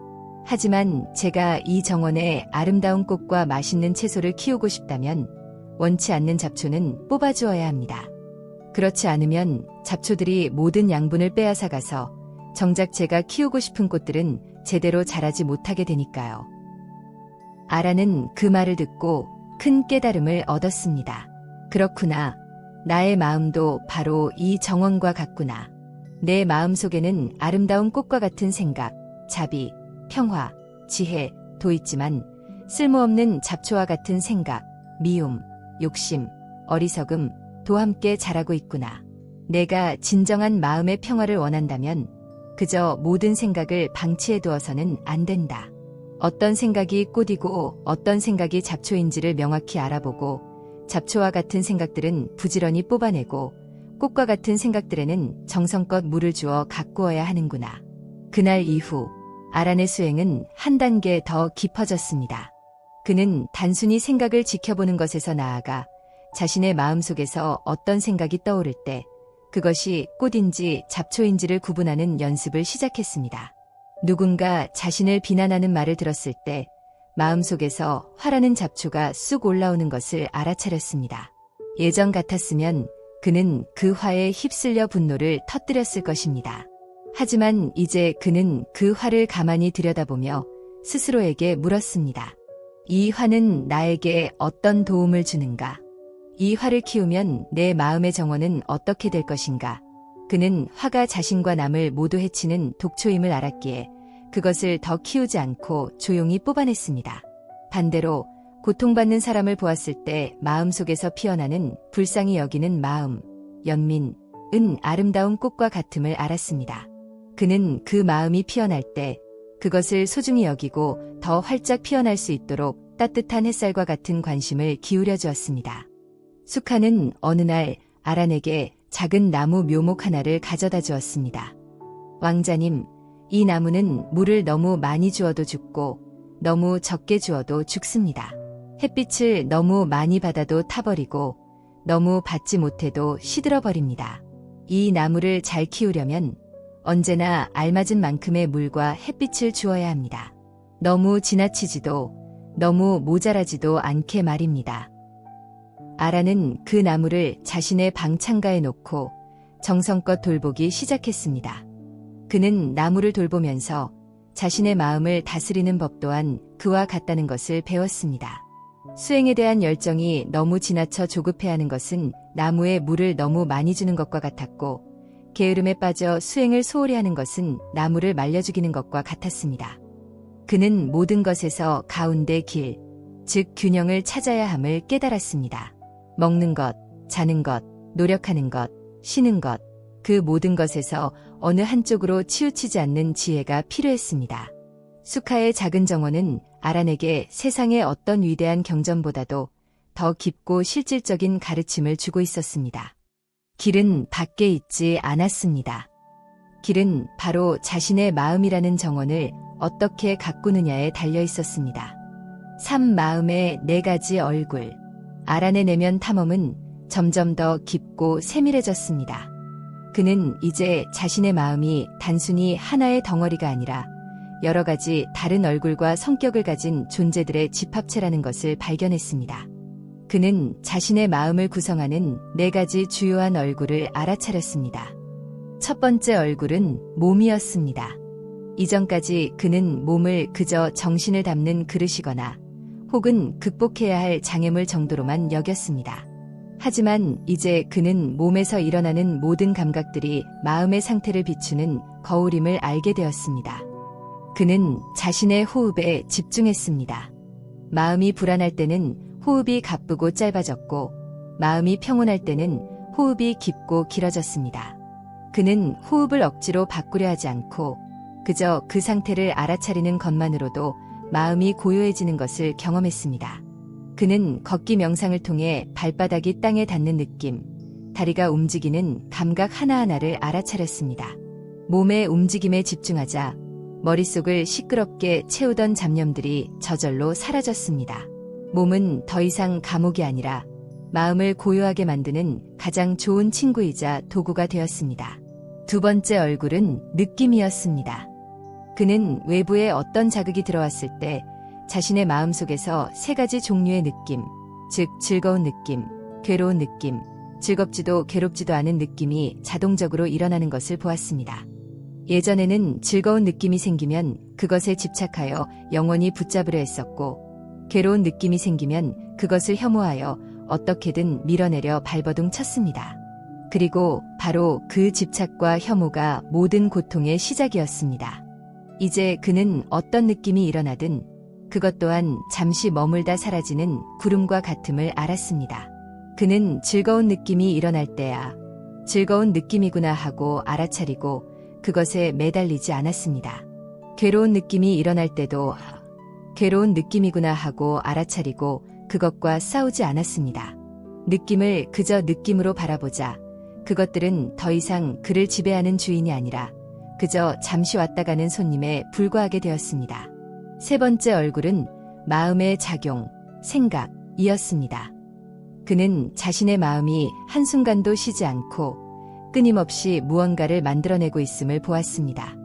하지만 제가 이 정원에 아름다운 꽃과 맛있는 채소를 키우고 싶다면 원치 않는 잡초는 뽑아주어야 합니다. 그렇지 않으면 잡초들이 모든 양분을 빼앗아가서 정작 제가 키우고 싶은 꽃들은 제대로 자라지 못하게 되니까요. 아라는 그 말을 듣고 큰 깨달음을 얻었습니다. 그렇구나. 나의 마음도 바로 이 정원과 같구나. 내 마음 속에는 아름다운 꽃과 같은 생각, 자비, 평화, 지혜, 도 있지만 쓸모없는 잡초와 같은 생각, 미움, 욕심, 어리석음, 도 함께 자라고 있구나. 내가 진정한 마음의 평화를 원한다면 그저 모든 생각을 방치해 두어서는 안 된다. 어떤 생각이 꽃이고 어떤 생각이 잡초인지를 명확히 알아보고 잡초와 같은 생각들은 부지런히 뽑아내고 꽃과 같은 생각들에는 정성껏 물을 주어 가꾸어야 하는구나. 그날 이후 아란의 수행은 한 단계 더 깊어졌습니다. 그는 단순히 생각을 지켜보는 것에서 나아가 자신의 마음속에서 어떤 생각이 떠오를 때 그것이 꽃인지 잡초인지를 구분하는 연습을 시작했습니다. 누군가 자신을 비난하는 말을 들었을 때 마음속에서 화라는 잡초가 쑥 올라오는 것을 알아차렸습니다. 예전 같았으면 그는 그 화에 휩쓸려 분노를 터뜨렸을 것입니다. 하지만 이제 그는 그 화를 가만히 들여다보며 스스로에게 물었습니다. 이 화는 나에게 어떤 도움을 주는가? 이 화를 키우면 내 마음의 정원은 어떻게 될 것인가? 그는 화가 자신과 남을 모두 해치는 독초임을 알았기에 그것을 더 키우지 않고 조용히 뽑아냈습니다. 반대로 고통받는 사람을 보았을 때 마음속에서 피어나는 불쌍히 여기는 마음, 연민, 은 아름다운 꽃과 같음을 알았습니다. 그는 그 마음이 피어날 때 그것을 소중히 여기고 더 활짝 피어날 수 있도록 따뜻한 햇살과 같은 관심을 기울여 주었습니다. 수카는 어느 날 아란에게 작은 나무 묘목 하나를 가져다 주었습니다. 왕자님, 이 나무는 물을 너무 많이 주어도 죽고 너무 적게 주어도 죽습니다. 햇빛을 너무 많이 받아도 타버리고 너무 받지 못해도 시들어버립니다. 이 나무를 잘 키우려면 언제나 알맞은 만큼의 물과 햇빛을 주어야 합니다. 너무 지나치지도 너무 모자라지도 않게 말입니다. 아라는 그 나무를 자신의 방 창가에 놓고 정성껏 돌보기 시작했습니다. 그는 나무를 돌보면서 자신의 마음을 다스리는 법 또한 그와 같다는 것을 배웠습니다. 수행에 대한 열정이 너무 지나쳐 조급해하는 것은 나무에 물을 너무 많이 주는 것과 같았고, 게으름에 빠져 수행을 소홀히 하는 것은 나무를 말려 죽이는 것과 같았습니다. 그는 모든 것에서 가운데 길, 즉 균형을 찾아야 함을 깨달았습니다. 먹는 것, 자는 것, 노력하는 것, 쉬는 것, 그 모든 것에서 어느 한쪽으로 치우치지 않는 지혜가 필요했습니다. 수카의 작은 정원은 아란에게 세상의 어떤 위대한 경전보다도 더 깊고 실질적인 가르침을 주고 있었습니다. 길은 밖에 있지 않았습니다. 길은 바로 자신의 마음이라는 정원을 어떻게 가꾸느냐에 달려 있었습니다. 마음의 4가지 얼굴. 아란의 내면 탐험은 점점 더 깊고 세밀해졌습니다. 그는 이제 자신의 마음이 단순히 하나의 덩어리가 아니라 여러 가지 다른 얼굴과 성격을 가진 존재들의 집합체라는 것을 발견했습니다. 그는 자신의 마음을 구성하는 4가지 주요한 얼굴을 알아차렸습니다. 첫 번째 얼굴은 몸이었습니다. 이전까지 그는 몸을 그저 정신을 담는 그릇이거나 혹은 극복해야 할 장애물 정도로만 여겼습니다. 하지만 이제 그는 몸에서 일어나는 모든 감각들이 마음의 상태를 비추는 거울임을 알게 되었습니다. 그는 자신의 호흡에 집중했습니다. 마음이 불안할 때는 호흡이 가쁘고 짧아졌고, 마음이 평온할 때는 호흡이 깊고 길어졌습니다. 그는 호흡을 억지로 바꾸려 하지 않고 그저 그 상태를 알아차리는 것만으로도 마음이 고요해지는 것을 경험했습니다. 그는 걷기 명상을 통해 발바닥이 땅에 닿는 느낌, 다리가 움직이는 감각 하나하나를 알아차렸습니다. 몸의 움직임에 집중하자 머릿속을 시끄럽게 채우던 잡념들이 저절로 사라졌습니다. 몸은 더 이상 감옥이 아니라 마음을 고요하게 만드는 가장 좋은 친구이자 도구가 되었습니다. 두 번째 얼굴은 느낌이었습니다. 그는 외부에 어떤 자극이 들어왔을 때 자신의 마음속에서 3가지 종류의 느낌, 즉 즐거운 느낌, 괴로운 느낌, 즐겁지도 괴롭지도 않은 느낌이 자동적으로 일어나는 것을 보았습니다. 예전에는 즐거운 느낌이 생기면 그것에 집착하여 영원히 붙잡으려 했었고, 괴로운 느낌이 생기면 그것을 혐오하여 어떻게든 밀어내려 발버둥 쳤습니다. 그리고 바로 그 집착과 혐오가 모든 고통의 시작이었습니다. 이제 그는 어떤 느낌이 일어나든 그것 또한 잠시 머물다 사라지는 구름과 같음을 알았습니다. 그는 즐거운 느낌이 일어날 때야 즐거운 느낌이구나 하고 알아차리고 그것에 매달리지 않았습니다. 괴로운 느낌이 일어날 때도 괴로운 느낌이구나 하고 알아차리고 그것과 싸우지 않았습니다. 느낌을 그저 느낌으로 바라보자 그것들은 더 이상 그를 지배하는 주인이 아니라 그저 잠시 왔다 가는 손님에 불과하게 되었습니다. 세 번째 얼굴은 마음의 작용, 생각이었습니다. 그는 자신의 마음이 한순간도 쉬지 않고 끊임없이 무언가를 만들어내고 있음을 보았습니다.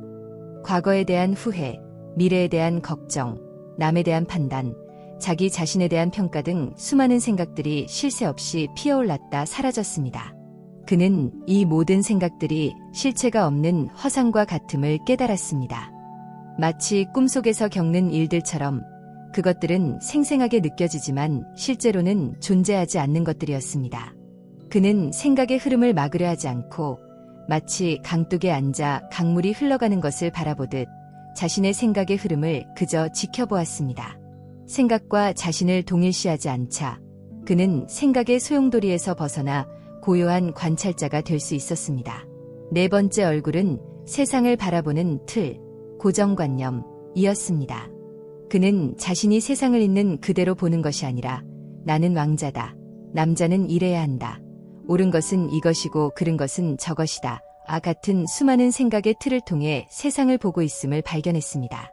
과거에 대한 후회, 미래에 대한 걱정, 남에 대한 판단, 자기 자신에 대한 평가 등 수많은 생각들이 쉴 새 없이 피어올랐다 사라졌습니다. 그는 이 모든 생각들이 실체가 없는 허상과 같음을 깨달았습니다. 마치 꿈속에서 겪는 일들처럼 그것들은 생생하게 느껴지지만 실제로는 존재하지 않는 것들이었습니다. 그는 생각의 흐름을 막으려 하지 않고 마치 강둑에 앉아 강물이 흘러가는 것을 바라보듯 자신의 생각의 흐름을 그저 지켜보았습니다. 생각과 자신을 동일시하지 않자 그는 생각의 소용돌이에서 벗어나 고요한 관찰자가 될 수 있었습니다. 네 번째 얼굴은 세상을 바라보는 틀, 고정관념이었습니다. 그는 자신이 세상을 있는 그대로 보는 것이 아니라 나는 왕자다, 남자는 이래야 한다, 옳은 것은 이것이고 그른 것은 저것이다, 같은 수많은 생각의 틀을 통해 세상을 보고 있음을 발견했습니다.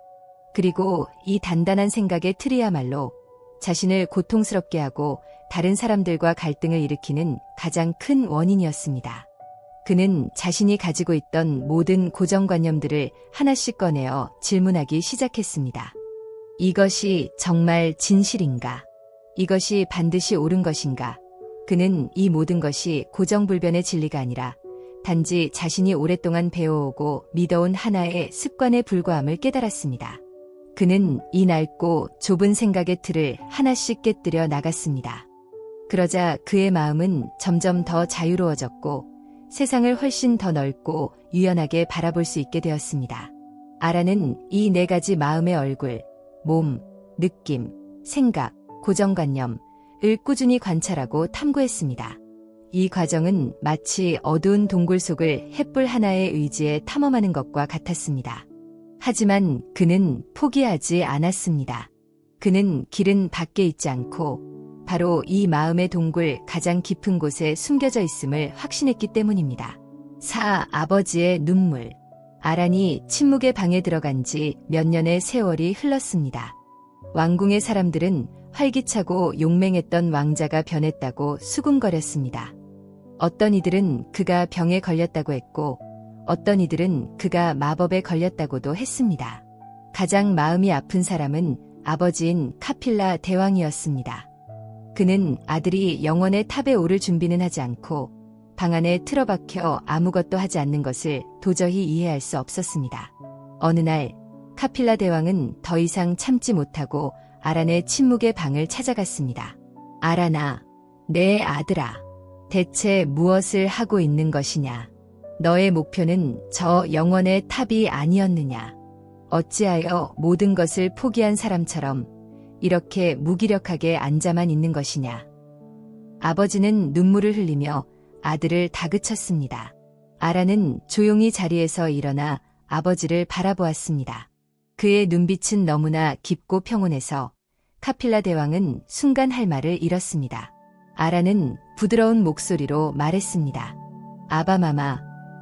그리고 이 단단한 생각의 틀이야말로 자신을 고통스럽게 하고 다른 사람들과 갈등을 일으키는 가장 큰 원인이었습니다. 그는 자신이 가지고 있던 모든 고정관념들을 하나씩 꺼내어 질문하기 시작했습니다. 이것이 정말 진실인가? 이것이 반드시 옳은 것인가? 그는 이 모든 것이 고정불변의 진리가 아니라 단지 자신이 오랫동안 배워오고 믿어온 하나의 습관에 불과함을 깨달았습니다. 그는 이 넓고 좁은 생각의 틀을 하나씩 깨뜨려 나갔습니다. 그러자 그의 마음은 점점 더 자유로워졌고 세상을 훨씬 더 넓고 유연하게 바라볼 수 있게 되었습니다. 아라는 이 네 가지 마음의 얼굴, 몸, 느낌, 생각, 고정관념을 꾸준히 관찰하고 탐구했습니다. 이 과정은 마치 어두운 동굴 속을 햇불 하나의 의지에 탐험하는 것과 같았습니다. 하지만 그는 포기하지 않았습니다. 그는 길은 밖에 있지 않고 바로 이 마음의 동굴 가장 깊은 곳에 숨겨져 있음을 확신했기 때문입니다. 아버지의 눈물. 아란이 침묵의 방에 들어간 지 몇 년의 세월이 흘렀습니다. 왕궁의 사람들은 활기차고 용맹했던 왕자가 변했다고 수군거렸습니다. 어떤 이들은 그가 병에 걸렸다고 했고 어떤 이들은 그가 마법에 걸렸다고도 했습니다. 가장 마음이 아픈 사람은 아버지인 카필라 대왕이었습니다. 그는 아들이 영원의 탑에 오를 준비는 하지 않고 방 안에 틀어박혀 아무것도 하지 않는 것을 도저히 이해할 수 없었습니다. 어느 날 카필라 대왕은 더 이상 참지 못하고 아란의 침묵의 방을 찾아갔습니다. 아란아, 내 아들아, 대체 무엇을 하고 있는 것이냐? 너의 목표는 저 영원의 탑이 아니었느냐? 어찌하여 모든 것을 포기한 사람처럼 이렇게 무기력하게 앉아만 있는 것이냐? 아버지는 눈물을 흘리며 아들을 다그쳤습니다. 아란은 조용히 자리에서 일어나 아버지를 바라보았습니다. 그의 눈빛은 너무나 깊고 평온해서 카필라 대왕은 순간 할 말을 잃었습니다. 아란은 부드러운 목소리로 말했습니다. 아바마마,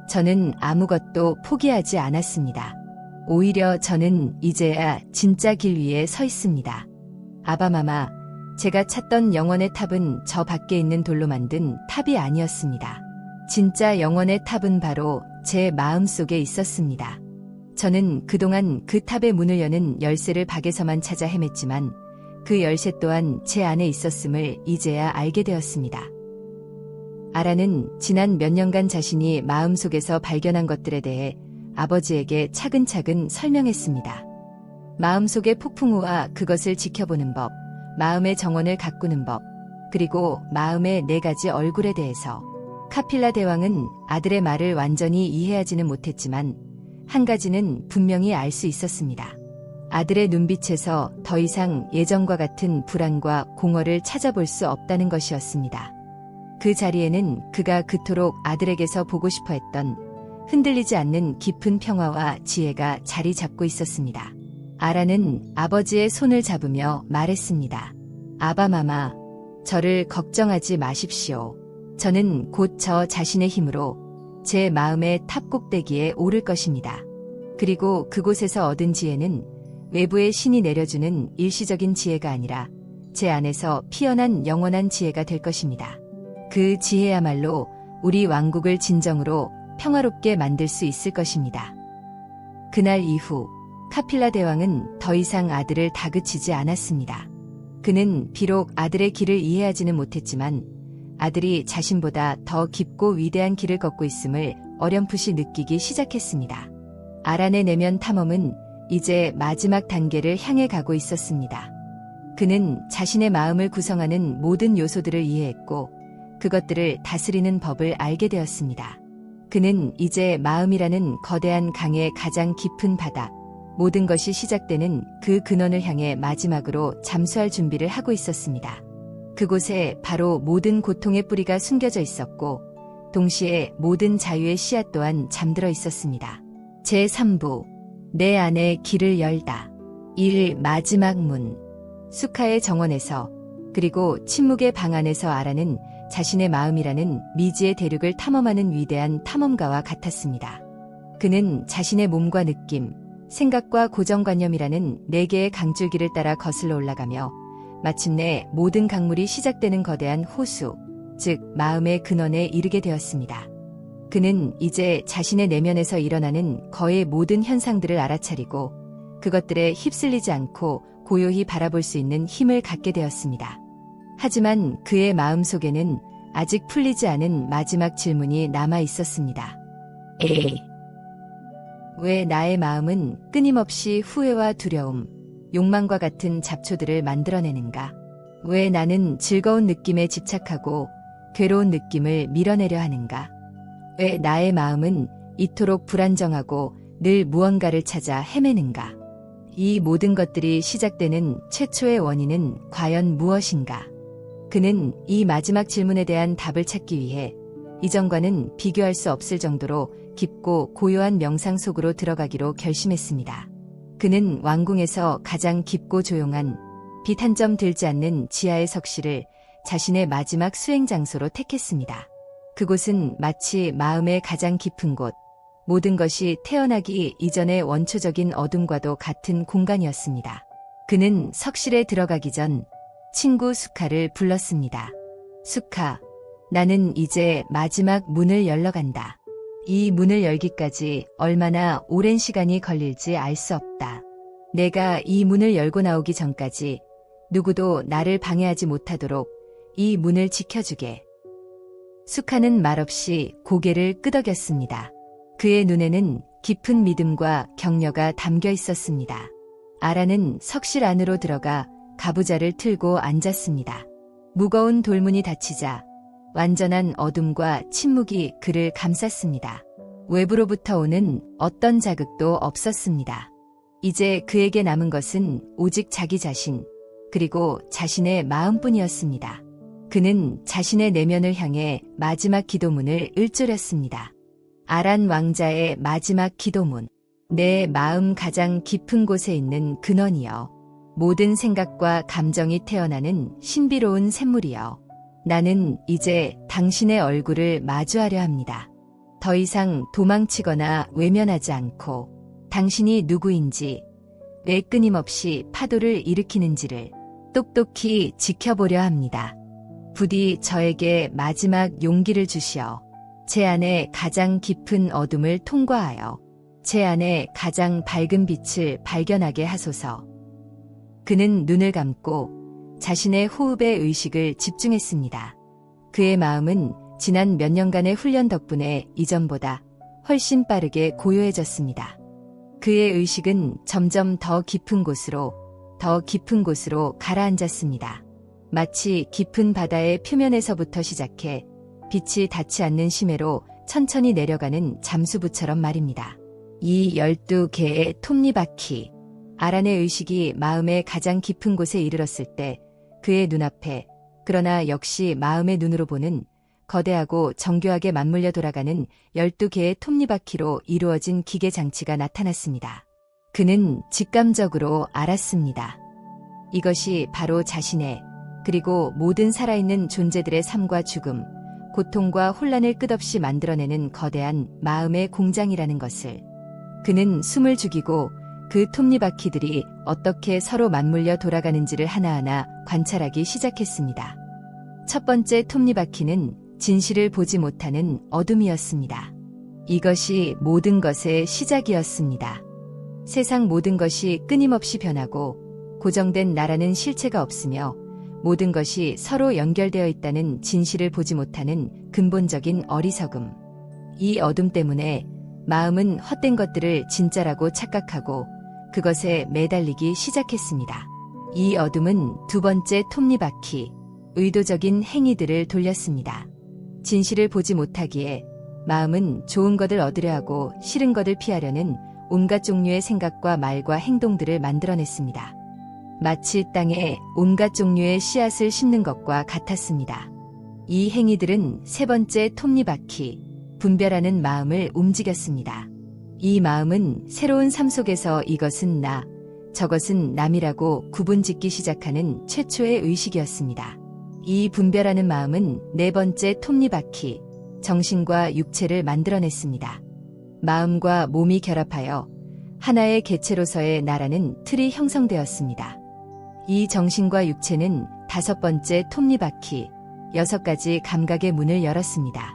저는 아무것도 포기하지 않았습니다. 오히려 저는 이제야 진짜 길 위에 서 있습니다. 아바마마, 제가 찾던 영원의 탑은 저 밖에 있는 돌로 만든 탑이 아니었습니다. 진짜 영원의 탑은 바로 제 마음 속에 있었습니다. 저는 그동안 그 탑의 문을 여는 열쇠를 박에서만 찾아 헤맸지만 그 열쇠 또한 제 안에 있었음을 이제야 알게 되었습니다. 아라는 지난 몇 년간 자신이 마음속에서 발견한 것들에 대해 아버지에게 차근차근 설명했습니다. 마음속의 폭풍우와 그것을 지켜보는 법, 마음의 정원을 가꾸는 법, 그리고 마음의 네 가지 얼굴에 대해서 카필라 대왕은 아들의 말을 완전히 이해하지는 못했지만 한 가지는 분명히 알 수 있었습니다. 아들의 눈빛에서 더 이상 예전과 같은 불안과 공허를 찾아볼 수 없다는 것이었습니다. 그 자리에는 그가 그토록 아들에게서 보고 싶어 했던 흔들리지 않는 깊은 평화와 지혜가 자리 잡고 있었습니다. 아라는 아버지의 손을 잡으며 말했습니다. 아바마마, 저를 걱정하지 마십시오. 저는 곧 저 자신의 힘으로 제 마음의 탑 꼭대기에 오를 것입니다. 그리고 그곳에서 얻은 지혜는 외부의 신이 내려주는 일시적인 지혜가 아니라 제 안에서 피어난 영원한 지혜가 될 것입니다. 그 지혜야말로 우리 왕국을 진정으로 평화롭게 만들 수 있을 것입니다. 그날 이후 카필라 대왕은 더 이상 아들을 다그치지 않았습니다. 그는 비록 아들의 길을 이해하지는 못했지만 아들이 자신보다 더 깊고 위대한 길을 걷고 있음을 어렴풋이 느끼기 시작했습니다. 아란의 내면 탐험은 이제 마지막 단계를 향해 가고 있었습니다. 그는 자신의 마음을 구성하는 모든 요소들을 이해했고 그것들을 다스리는 법을 알게 되었습니다. 그는 이제 마음이라는 거대한 강의 가장 깊은 바닥, 모든 것이 시작되는 그 근원을 향해 마지막으로 잠수할 준비를 하고 있었습니다. 그곳에 바로 모든 고통의 뿌리가 숨겨져 있었고 동시에 모든 자유의 씨앗 또한 잠들어 있었습니다. 제3부 내 안에 길을 열다. 1. 마지막 문. 수카의 정원에서 그리고 침묵의 방 안에서 아라는 자신의 마음이라는 미지의 대륙을 탐험하는 위대한 탐험가와 같았습니다. 그는 자신의 몸과 느낌, 생각과 고정관념이라는 네 개의 강줄기를 따라 거슬러 올라가며 마침내 모든 강물이 시작되는 거대한 호수, 즉 마음의 근원에 이르게 되었습니다. 그는 이제 자신의 내면에서 일어나는 거의 모든 현상들을 알아차리고 그것들에 휩쓸리지 않고 고요히 바라볼 수 있는 힘을 갖게 되었습니다. 하지만 그의 마음속에는 아직 풀리지 않은 마지막 질문이 남아 있었습니다. 왜 나의 마음은 끊임없이 후회와 두려움, 욕망과 같은 잡초들을 만들어내는가? 왜 나는 즐거운 느낌에 집착하고 괴로운 느낌을 밀어내려 하는가? 왜 나의 마음은 이토록 불안정하고 늘 무언가를 찾아 헤매는가? 이 모든 것들이 시작되는 최초의 원인은 과연 무엇인가? 그는 이 마지막 질문에 대한 답을 찾기 위해 이전과는 비교할 수 없을 정도로 깊고 고요한 명상 속으로 들어가기로 결심했습니다. 그는 왕궁에서 가장 깊고 조용한 빛 한 점 들지 않는 지하의 석실을 자신의 마지막 수행 장소로 택했습니다. 그곳은 마치 마음의 가장 깊은 곳, 모든 것이 태어나기 이전의 원초적인 어둠과도 같은 공간이었습니다. 그는 석실에 들어가기 전 친구 수카를 불렀습니다. 수카, 나는 이제 마지막 문을 열러 간다. 이 문을 열기까지 얼마나 오랜 시간이 걸릴지 알 수 없다. 내가 이 문을 열고 나오기 전까지 누구도 나를 방해하지 못하도록 이 문을 지켜주게. 수카는 말없이 고개를 끄덕였습니다. 그의 눈에는 깊은 믿음과 격려가 담겨 있었습니다. 아라는 석실 안으로 들어가 가부좌를 틀고 앉았습니다. 무거운 돌문이 닫히자 완전한 어둠과 침묵이 그를 감쌌습니다. 외부로부터 오는 어떤 자극도 없었습니다. 이제 그에게 남은 것은 오직 자기 자신, 그리고 자신의 마음뿐이었습니다. 그는 자신의 내면을 향해 마지막 기도문을 읊조렸습니다. 아란 왕자의 마지막 기도문. 내 마음 가장 깊은 곳에 있는 근원이여. 모든 생각과 감정이 태어나는 신비로운 샘물이여. 나는 이제 당신의 얼굴을 마주하려 합니다. 더 이상 도망치거나 외면하지 않고 당신이 누구인지, 왜 끊임없이 파도를 일으키는지를 똑똑히 지켜보려 합니다. 부디 저에게 마지막 용기를 주시어 제 안에 가장 깊은 어둠을 통과하여 제 안에 가장 밝은 빛을 발견하게 하소서. 그는 눈을 감고 자신의 호흡에 의식을 집중했습니다. 그의 마음은 지난 몇 년간의 훈련 덕분에 이전보다 훨씬 빠르게 고요해졌습니다. 그의 의식은 점점 더 깊은 곳으로 가라앉았습니다. 마치 깊은 바다의 표면에서부터 시작해 빛이 닿지 않는 심해로 천천히 내려가는 잠수부처럼 말입니다. 이 12개의 톱니바퀴. 아란의 의식이 마음의 가장 깊은 곳에 이르렀을 때 그의 눈앞에, 그러나 역시 마음의 눈으로 보는 거대하고 정교하게 맞물려 돌아가는 12개의 톱니바퀴로 이루어진 기계 장치가 나타났습니다. 그는 직감적으로 알았습니다. 이것이 바로 자신의, 그리고 모든 살아있는 존재들의 삶과 죽음, 고통과 혼란을 끝없이 만들어내는 거대한 마음의 공장이라는 것을. 그는 숨을 죽이고 그 톱니바퀴들이 어떻게 서로 맞물려 돌아가는지를 하나하나 관찰하기 시작했습니다. 첫 번째 톱니바퀴는 진실을 보지 못하는 어둠이었습니다. 이것이 모든 것의 시작이었습니다. 세상 모든 것이 끊임없이 변하고 고정된 나라는 실체가 없으며 모든 것이 서로 연결되어 있다는 진실을 보지 못하는 근본적인 어리석음. 이 어둠 때문에 마음은 헛된 것들을 진짜라고 착각하고 그것에 매달리기 시작했습니다. 이 어둠은 두 번째 톱니바퀴, 의도적인 행위들을 돌렸습니다. 진실을 보지 못하기에 마음은 좋은 것을 얻으려 하고 싫은 것을 피하려는 온갖 종류의 생각과 말과 행동들을 만들어냈습니다. 마치 땅에 온갖 종류의 씨앗을 심는 것과 같았습니다. 이 행위들은 세 번째 톱니바퀴, 분별하는 마음을 움직였습니다. 이 마음은 새로운 삶 속에서 이것은 나, 저것은 남이라고 구분짓기 시작하는 최초의 의식이었습니다. 이 분별하는 마음은 네 번째 톱니바퀴, 정신과 육체를 만들어냈습니다. 마음과 몸이 결합하여 하나의 개체로서의 나라는 틀이 형성되었습니다. 이 정신과 육체는 다섯 번째 톱니바퀴, 6가지 감각의 문을 열었습니다.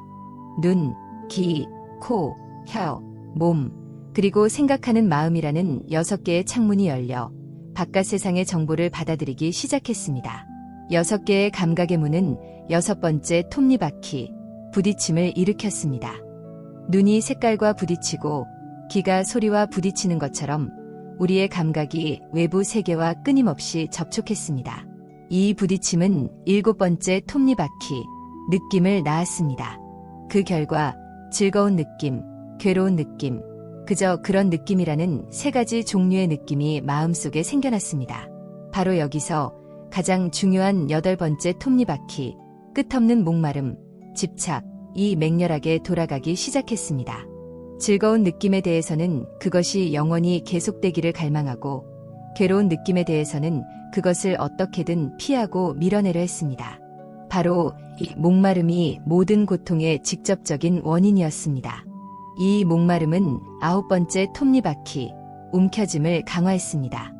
눈, 귀, 코, 혀, 몸, 그리고 생각하는 마음이라는 6개의 창문이 열려 바깥 세상의 정보를 받아들이기 시작했습니다. 6개의 감각의 문은 6번째 톱니바퀴, 부딪힘을 일으켰습니다. 눈이 색깔과 부딪히고 귀가 소리와 부딪히는 것처럼 우리의 감각이 외부 세계와 끊임없이 접촉했습니다. 이 부딪힘은 7번째 톱니바퀴, 느낌을 낳았습니다. 그 결과 즐거운 느낌, 괴로운 느낌, 그저 그런 느낌이라는 3가지 종류의 느낌이 마음속에 생겨났습니다. 바로 여기서 가장 중요한 8번째 톱니바퀴, 끝없는 목마름, 집착, 이 맹렬하게 돌아가기 시작했습니다. 즐거운 느낌에 대해서는 그것이 영원히 계속되기를 갈망하고, 괴로운 느낌에 대해서는 그것을 어떻게든 피하고 밀어내려 했습니다. 바로 이 목마름이 모든 고통의 직접적인 원인이었습니다. 이 목마름은 9번째 톱니바퀴, 움켜짐을 강화했습니다.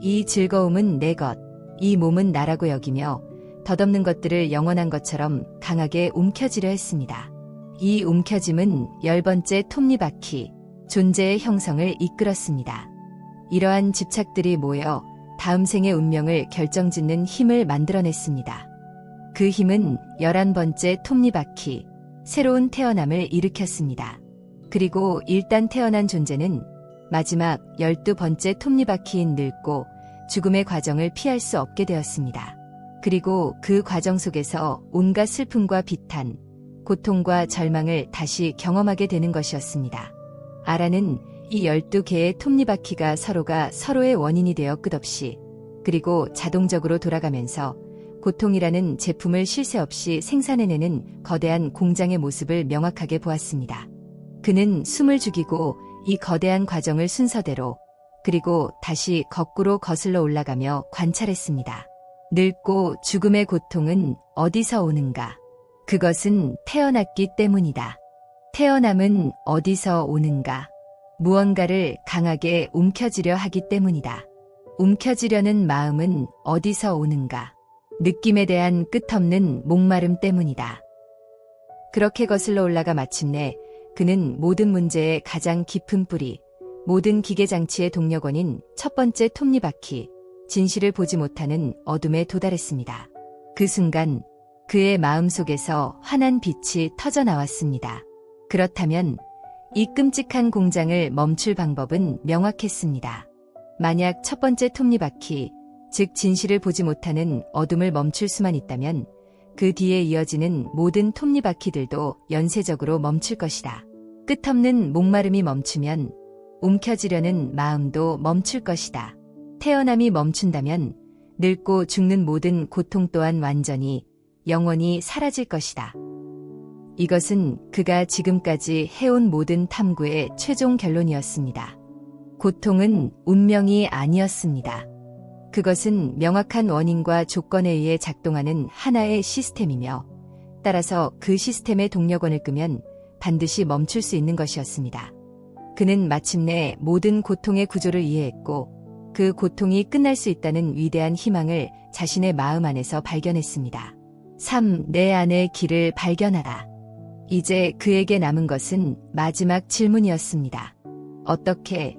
이 즐거움은 내 것, 이 몸은 나라고 여기며 덧없는 것들을 영원한 것처럼 강하게 움켜쥐려 했습니다. 이 움켜짐은 10번째 톱니바퀴, 존재의 형성을 이끌었습니다. 이러한 집착들이 모여 다음 생의 운명을 결정짓는 힘을 만들어냈습니다. 그 힘은 11번째 톱니바퀴, 새로운 태어남을 일으켰습니다. 그리고 일단 태어난 존재는 마지막 12번째 톱니바퀴인 늙고 죽음의 과정을 피할 수 없게 되었습니다. 그리고 그 과정 속에서 온갖 슬픔과 비탄, 고통과 절망을 다시 경험하게 되는 것이었습니다. 아라는 이 12개의 톱니바퀴가 서로가 서로의 원인이 되어 끝없이, 그리고 자동적으로 돌아가면서 고통이라는 제품을 쉴 새 없이 생산해내는 거대한 공장의 모습을 명확하게 보았습니다. 그는 숨을 죽이고 이 거대한 과정을 순서대로, 그리고 다시 거꾸로 거슬러 올라가며 관찰했습니다. 늙고 죽음의 고통은 어디서 오는가? 그것은 태어났기 때문이다. 태어남은 어디서 오는가? 무언가를 강하게 움켜쥐려 하기 때문이다. 움켜쥐려는 마음은 어디서 오는가? 느낌에 대한 끝없는 목마름 때문이다. 그렇게 거슬러 올라가 마침내 그는 모든 문제의 가장 깊은 뿌리, 모든 기계장치의 동력원인 1번째 톱니바퀴, 진실을 보지 못하는 어둠에 도달했습니다. 그 순간 그의 마음속에서 환한 빛이 터져 나왔습니다. 그렇다면 이 끔찍한 공장을 멈출 방법은 명확했습니다. 만약 1번째 톱니바퀴, 즉 진실을 보지 못하는 어둠을 멈출 수만 있다면 그 뒤에 이어지는 모든 톱니바퀴들도 연쇄적으로 멈출 것이다. 끝없는 목마름이 멈추면 움켜쥐려는 마음도 멈출 것이다. 태어남이 멈춘다면 늙고 죽는 모든 고통 또한 완전히, 영원히 사라질 것이다. 이것은 그가 지금까지 해온 모든 탐구의 최종 결론이었습니다. 고통은 운명이 아니었습니다. 그것은 명확한 원인과 조건에 의해 작동하는 하나의 시스템이며, 따라서 그 시스템의 동력원을 끄면 반드시 멈출 수 있는 것이었습니다. 그는 마침내 모든 고통의 구조를 이해했고, 그 고통이 끝날 수 있다는 위대한 희망을 자신의 마음 안에서 발견했습니다. 3. 내 안의 길을 발견하라. 이제 그에게 남은 것은 마지막 질문이었습니다. 어떻게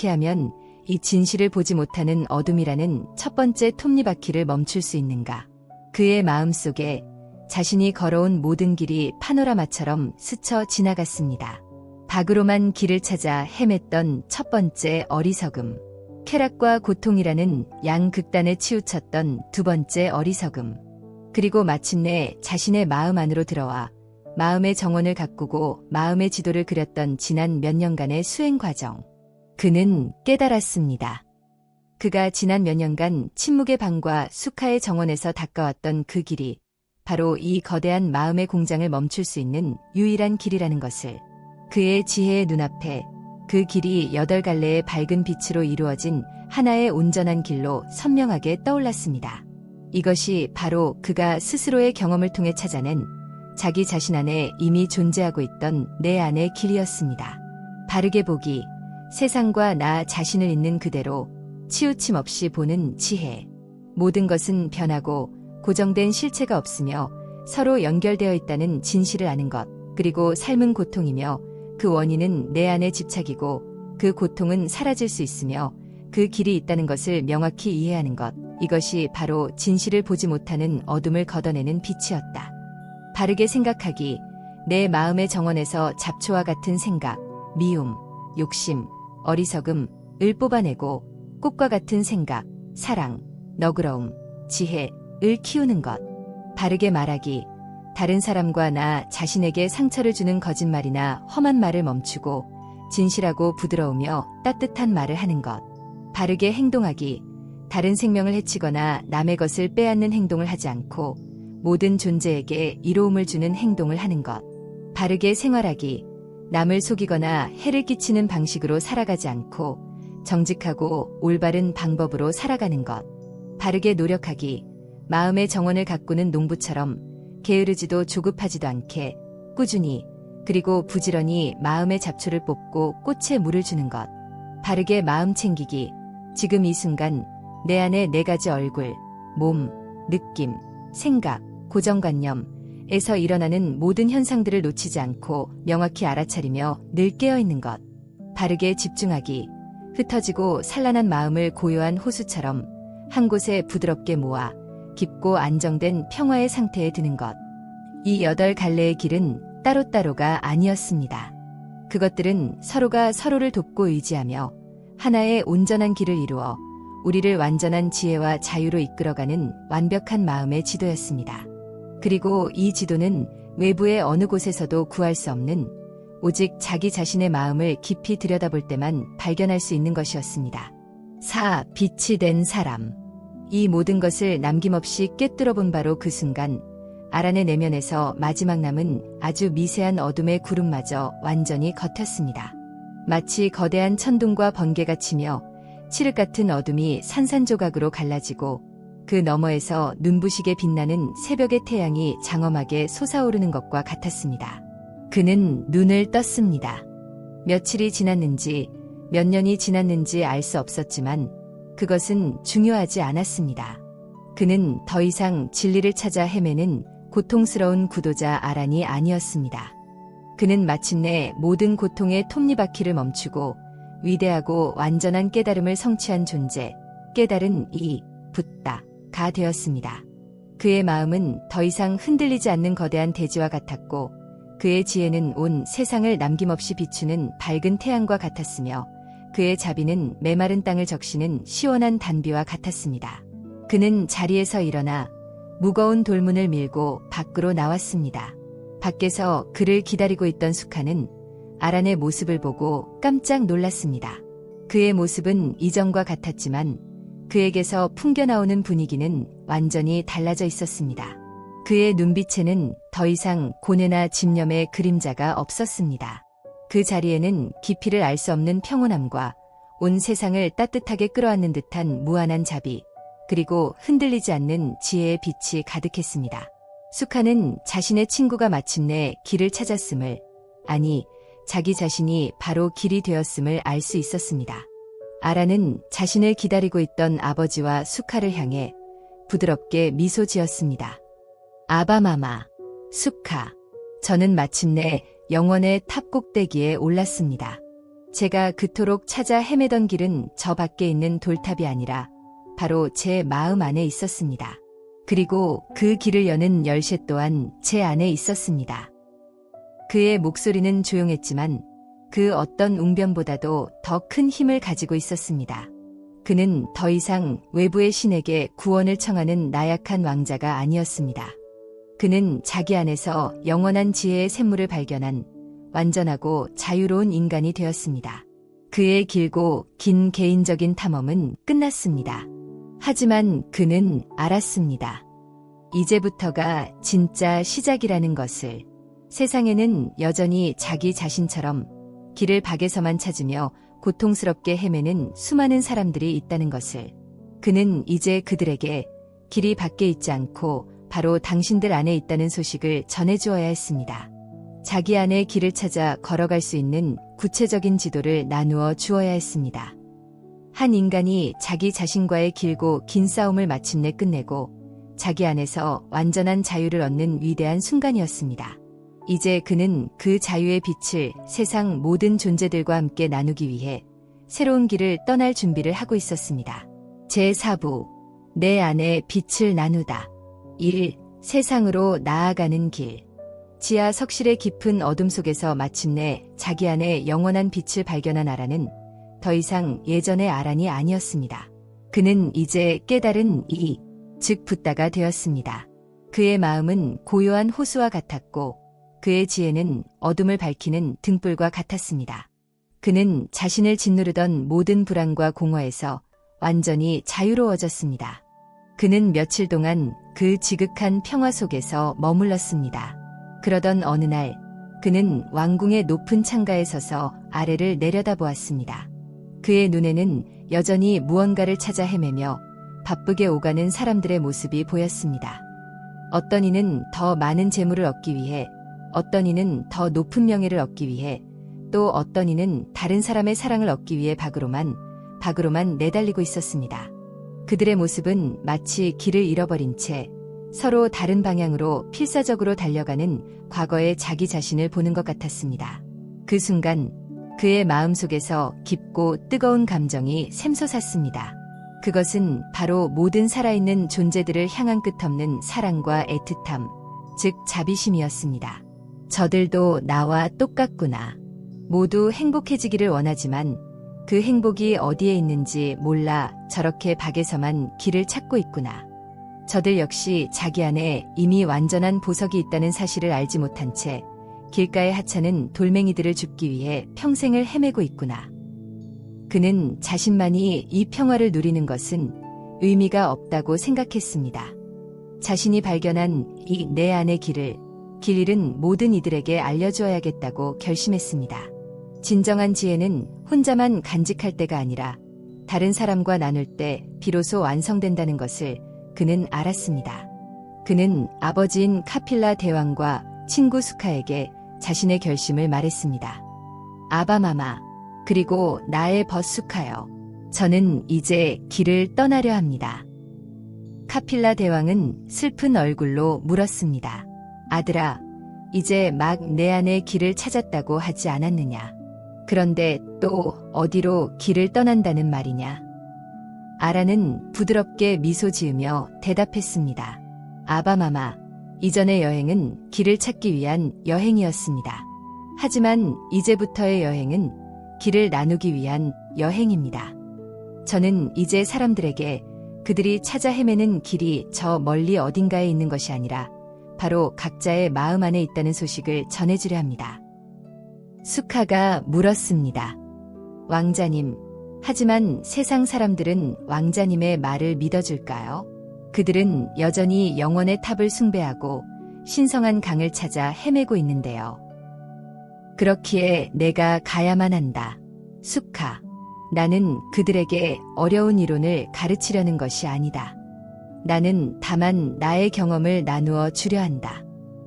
하면 이 진실을 보지 못하는 어둠이라는 1번째 톱니바퀴를 멈출 수 있는가? 그의 마음속에 자신이 걸어온 모든 길이 파노라마처럼 스쳐 지나갔습니다. 밖으로만 길을 찾아 헤맸던 1번째 어리석음, 쾌락과 고통이라는 양극단에 치우쳤던 2번째 어리석음, 그리고 마침내 자신의 마음 안으로 들어와 마음의 정원을 가꾸고 마음의 지도를 그렸던 지난 몇 년간의 수행 과정. 그는 깨달았습니다. 그가 지난 몇 년간 침묵의 방과 수카의 정원에서 닦아왔던 그 길이 바로 이 거대한 마음의 공장을 멈출 수 있는 유일한 길이라는 것을, 그의 지혜의 눈앞에 그 길이 8갈래의 밝은 빛으로 이루어진 하나의 온전한 길로 선명하게 떠올랐습니다. 이것이 바로 그가 스스로의 경험을 통해 찾아낸 자기 자신 안에 이미 존재하고 있던 내 안의 길이었습니다. 바르게 보기, 세상과 나 자신을 있는 그대로 치우침 없이 보는 지혜. 모든 것은 변하고 고정된 실체가 없으며 서로 연결되어 있다는 진실을 아는 것, 그리고 삶은 고통이며 그 원인은 내 안의 집착이고 그 고통은 사라질 수 있으며 그 길이 있다는 것을 명확히 이해하는 것, 이것이 바로 진실을 보지 못하는 어둠을 걷어내는 빛이었다. 바르게 생각하기, 내 마음의 정원에서 잡초와 같은 생각, 미움, 욕심, 어리석음을 뽑아내고 꽃과 같은 생각, 사랑, 너그러움, 지혜를 키우는 것. 바르게 말하기, 다른 사람과 나 자신에게 상처를 주는 거짓말이나 험한 말을 멈추고 진실하고 부드러우며 따뜻한 말을 하는 것. 바르게 행동하기, 다른 생명을 해치거나 남의 것을 빼앗는 행동을 하지 않고 모든 존재에게 이로움을 주는 행동을 하는 것. 바르게 생활하기, 남을 속이거나 해를 끼치는 방식으로 살아가지 않고 정직하고 올바른 방법으로 살아가는 것. 바르게 노력하기, 마음의 정원을 가꾸는 농부처럼 게으르지도 조급하지도 않게 꾸준히 그리고 부지런히 마음의 잡초를 뽑고 꽃에 물을 주는 것. 바르게 마음 챙기기, 지금 이 순간 내 안에 4가지 얼굴, 몸, 느낌, 생각, 고정관념에서 일어나는 모든 현상들을 놓치지 않고 명확히 알아차리며 늘 깨어있는 것. 바르게 집중하기, 흩어지고 산란한 마음을 고요한 호수처럼 한 곳에 부드럽게 모아 깊고 안정된 평화의 상태에 드는 것. 이 8갈래의 길은 따로따로가 아니었습니다. 그것들은 서로가 서로를 돕고 의지하며 하나의 온전한 길을 이루어 우리를 완전한 지혜와 자유로 이끌어가는 완벽한 마음의 지도였습니다. 그리고 이 지도는 외부의 어느 곳에서도 구할 수 없는 오직 자기 자신의 마음을 깊이 들여다볼 때만 발견할 수 있는 것이었습니다. 4. 빛이 된 사람. 이 모든 것을 남김없이 꿰뚫어 본 바로 그 순간 아란의 내면에서 마지막 남은 아주 미세한 어둠의 구름마저 완전히 겉었습니다. 마치 거대한 천둥과 번개가 치며 칠흑 같은 어둠이 산산조각으로 갈라지고 그 너머에서 눈부시게 빛나는 새벽의 태양이 장엄하게 솟아오르는 것과 같았습니다. 그는 눈을 떴습니다. 며칠이 지났는지 몇 년이 지났는지 알 수 없었지만 그것은 중요하지 않았습니다. 그는 더 이상 진리를 찾아 헤매는 고통스러운 구도자 아란이 아니었습니다. 그는 마침내 모든 고통의 톱니바퀴를 멈추고 위대하고 완전한 깨달음을 성취한 존재, 깨달은 이, 붓다가 되었습니다. 그의 마음은 더 이상 흔들리지 않는 거대한 대지와 같았고 그의 지혜는 온 세상을 남김없이 비추는 밝은 태양과 같았으며 그의 자비는 메마른 땅을 적시는 시원한 단비와 같았습니다. 그는 자리에서 일어나 무거운 돌문을 밀고 밖으로 나왔습니다. 밖에서 그를 기다리고 있던 수카는 아란의 모습을 보고 깜짝 놀랐습니다. 그의 모습은 이전과 같았지만 그에게서 풍겨나오는 분위기는 완전히 달라져 있었습니다. 그의 눈빛에는 더 이상 고뇌나 집념의 그림자가 없었습니다. 그 자리에는 깊이를 알 수 없는 평온함과 온 세상을 따뜻하게 끌어안는 듯한 무한한 자비, 그리고 흔들리지 않는 지혜의 빛이 가득했습니다. 수카는 자신의 친구가 마침내 길을 찾았음을, 아니, 자기 자신이 바로 길이 되었음을 알 수 있었습니다. 아란은 자신을 기다리고 있던 아버지와 수카를 향해 부드럽게 미소 지었습니다. 아바마마, 수카, 저는 마침내 영원의 탑 꼭대기에 올랐습니다. 제가 그토록 찾아 헤매던 길은 저 밖에 있는 돌탑이 아니라 바로 제 마음 안에 있었습니다. 그리고 그 길을 여는 열쇠 또한 제 안에 있었습니다. 그의 목소리는 조용했지만 그 어떤 웅변보다도 더 큰 힘을 가지고 있었습니다. 그는 더 이상 외부의 신에게 구원을 청하는 나약한 왕자가 아니었습니다. 그는 자기 안에서 영원한 지혜의 샘물을 발견한 완전하고 자유로운 인간이 되었습니다. 그의 길고 긴 개인적인 탐험은 끝났습니다. 하지만 그는 알았습니다. 이제부터가 진짜 시작이라는 것을. 세상에는 여전히 자기 자신처럼 길을 밖에서만 찾으며 고통스럽게 헤매는 수많은 사람들이 있다는 것을. 그는 이제 그들에게 길이 밖에 있지 않고 바로 당신들 안에 있다는 소식을 전해주어야 했습니다. 자기 안의 길을 찾아 걸어갈 수 있는 구체적인 지도를 나누어 주어야 했습니다. 한 인간이 자기 자신과의 길고 긴 싸움을 마침내 끝내고 자기 안에서 완전한 자유를 얻는 위대한 순간이었습니다. 이제 그는 그 자유의 빛을 세상 모든 존재들과 함께 나누기 위해 새로운 길을 떠날 준비를 하고 있었습니다. 제4부 내 안에 빛을 나누다. 1. 세상으로 나아가는 길. 지하 석실의 깊은 어둠 속에서 마침내 자기 안에 영원한 빛을 발견한 아란은 더 이상 예전의 아란이 아니었습니다. 그는 이제 깨달은 이, 즉 붓다가 되었습니다. 그의 마음은 고요한 호수와 같았고 그의 지혜는 어둠을 밝히는 등불과 같았습니다. 그는 자신을 짓누르던 모든 불안과 공허에서 완전히 자유로워졌습니다. 그는 며칠 동안 그 지극한 평화 속에서 머물렀습니다. 그러던 어느 날 그는 왕궁의 높은 창가에 서서 아래를 내려다보았습니다. 그의 눈에는 여전히 무언가를 찾아 헤매며 바쁘게 오가는 사람들의 모습이 보였습니다. 어떤 이는 더 많은 재물을 얻기 위해, 어떤 이는 더 높은 명예를 얻기 위해, 또 어떤 이는 다른 사람의 사랑을 얻기 위해 밖으로만 내달리고 있었습니다. 그들의 모습은 마치 길을 잃어버린 채 서로 다른 방향으로 필사적으로 달려가는 과거의 자기 자신을 보는 것 같았습니다. 그 순간 그의 마음속에서 깊고 뜨거운 감정이 샘솟았습니다. 그것은 바로 모든 살아있는 존재들을 향한 끝없는 사랑과 애틋함, 즉 자비심이었습니다. 저들도 나와 똑같구나. 모두 행복해지기를 원하지만 그 행복이 어디에 있는지 몰라 저렇게 밖에서만 길을 찾고 있구나. 저들 역시 자기 안에 이미 완전한 보석이 있다는 사실을 알지 못한 채 길가에 하찮은 돌멩이들을 줍기 위해 평생을 헤매고 있구나. 그는 자신만이 이 평화를 누리는 것은 의미가 없다고 생각했습니다. 자신이 발견한 이 내 안의 길 잃은 모든 이들에게 알려주어야겠다고 결심했습니다. 진정한 지혜는 혼자만 간직할 때가 아니라 다른 사람과 나눌 때 비로소 완성된다는 것을 그는 알았습니다. 그는 아버지인 카필라 대왕과 친구 수카에게 자신의 결심을 말했습니다. 아바마마, 그리고 나의 벗수카여, 저는 이제 길을 떠나려 합니다. 카필라 대왕은 슬픈 얼굴로 물었습니다. 아들아, 이제 막 내 안의 길을 찾았다고 하지 않았느냐? 그런데 또 어디로 길을 떠난다는 말이냐? 아라는 부드럽게 미소 지으며 대답했습니다. 아바마마, 이전의 여행은 길을 찾기 위한 여행이었습니다. 하지만 이제부터의 여행은 길을 나누기 위한 여행입니다. 저는 이제 사람들에게 그들이 찾아 헤매는 길이 저 멀리 어딘가에 있는 것이 아니라 바로 각자의 마음 안에 있다는 소식을 전해주려 합니다. 수카가 물었습니다. 왕자님, 하지만 세상 사람들은 왕자님의 말을 믿어줄까요? 그들은 여전히 영원의 탑을 숭배하고 신성한 강을 찾아 헤매고 있는데요. 그렇기에 내가 가야만 한다. 수카, 나는 그들에게 어려운 이론을 가르치려는 것이 아니다. 나는 다만 나의 경험을 나누어 주려 한다.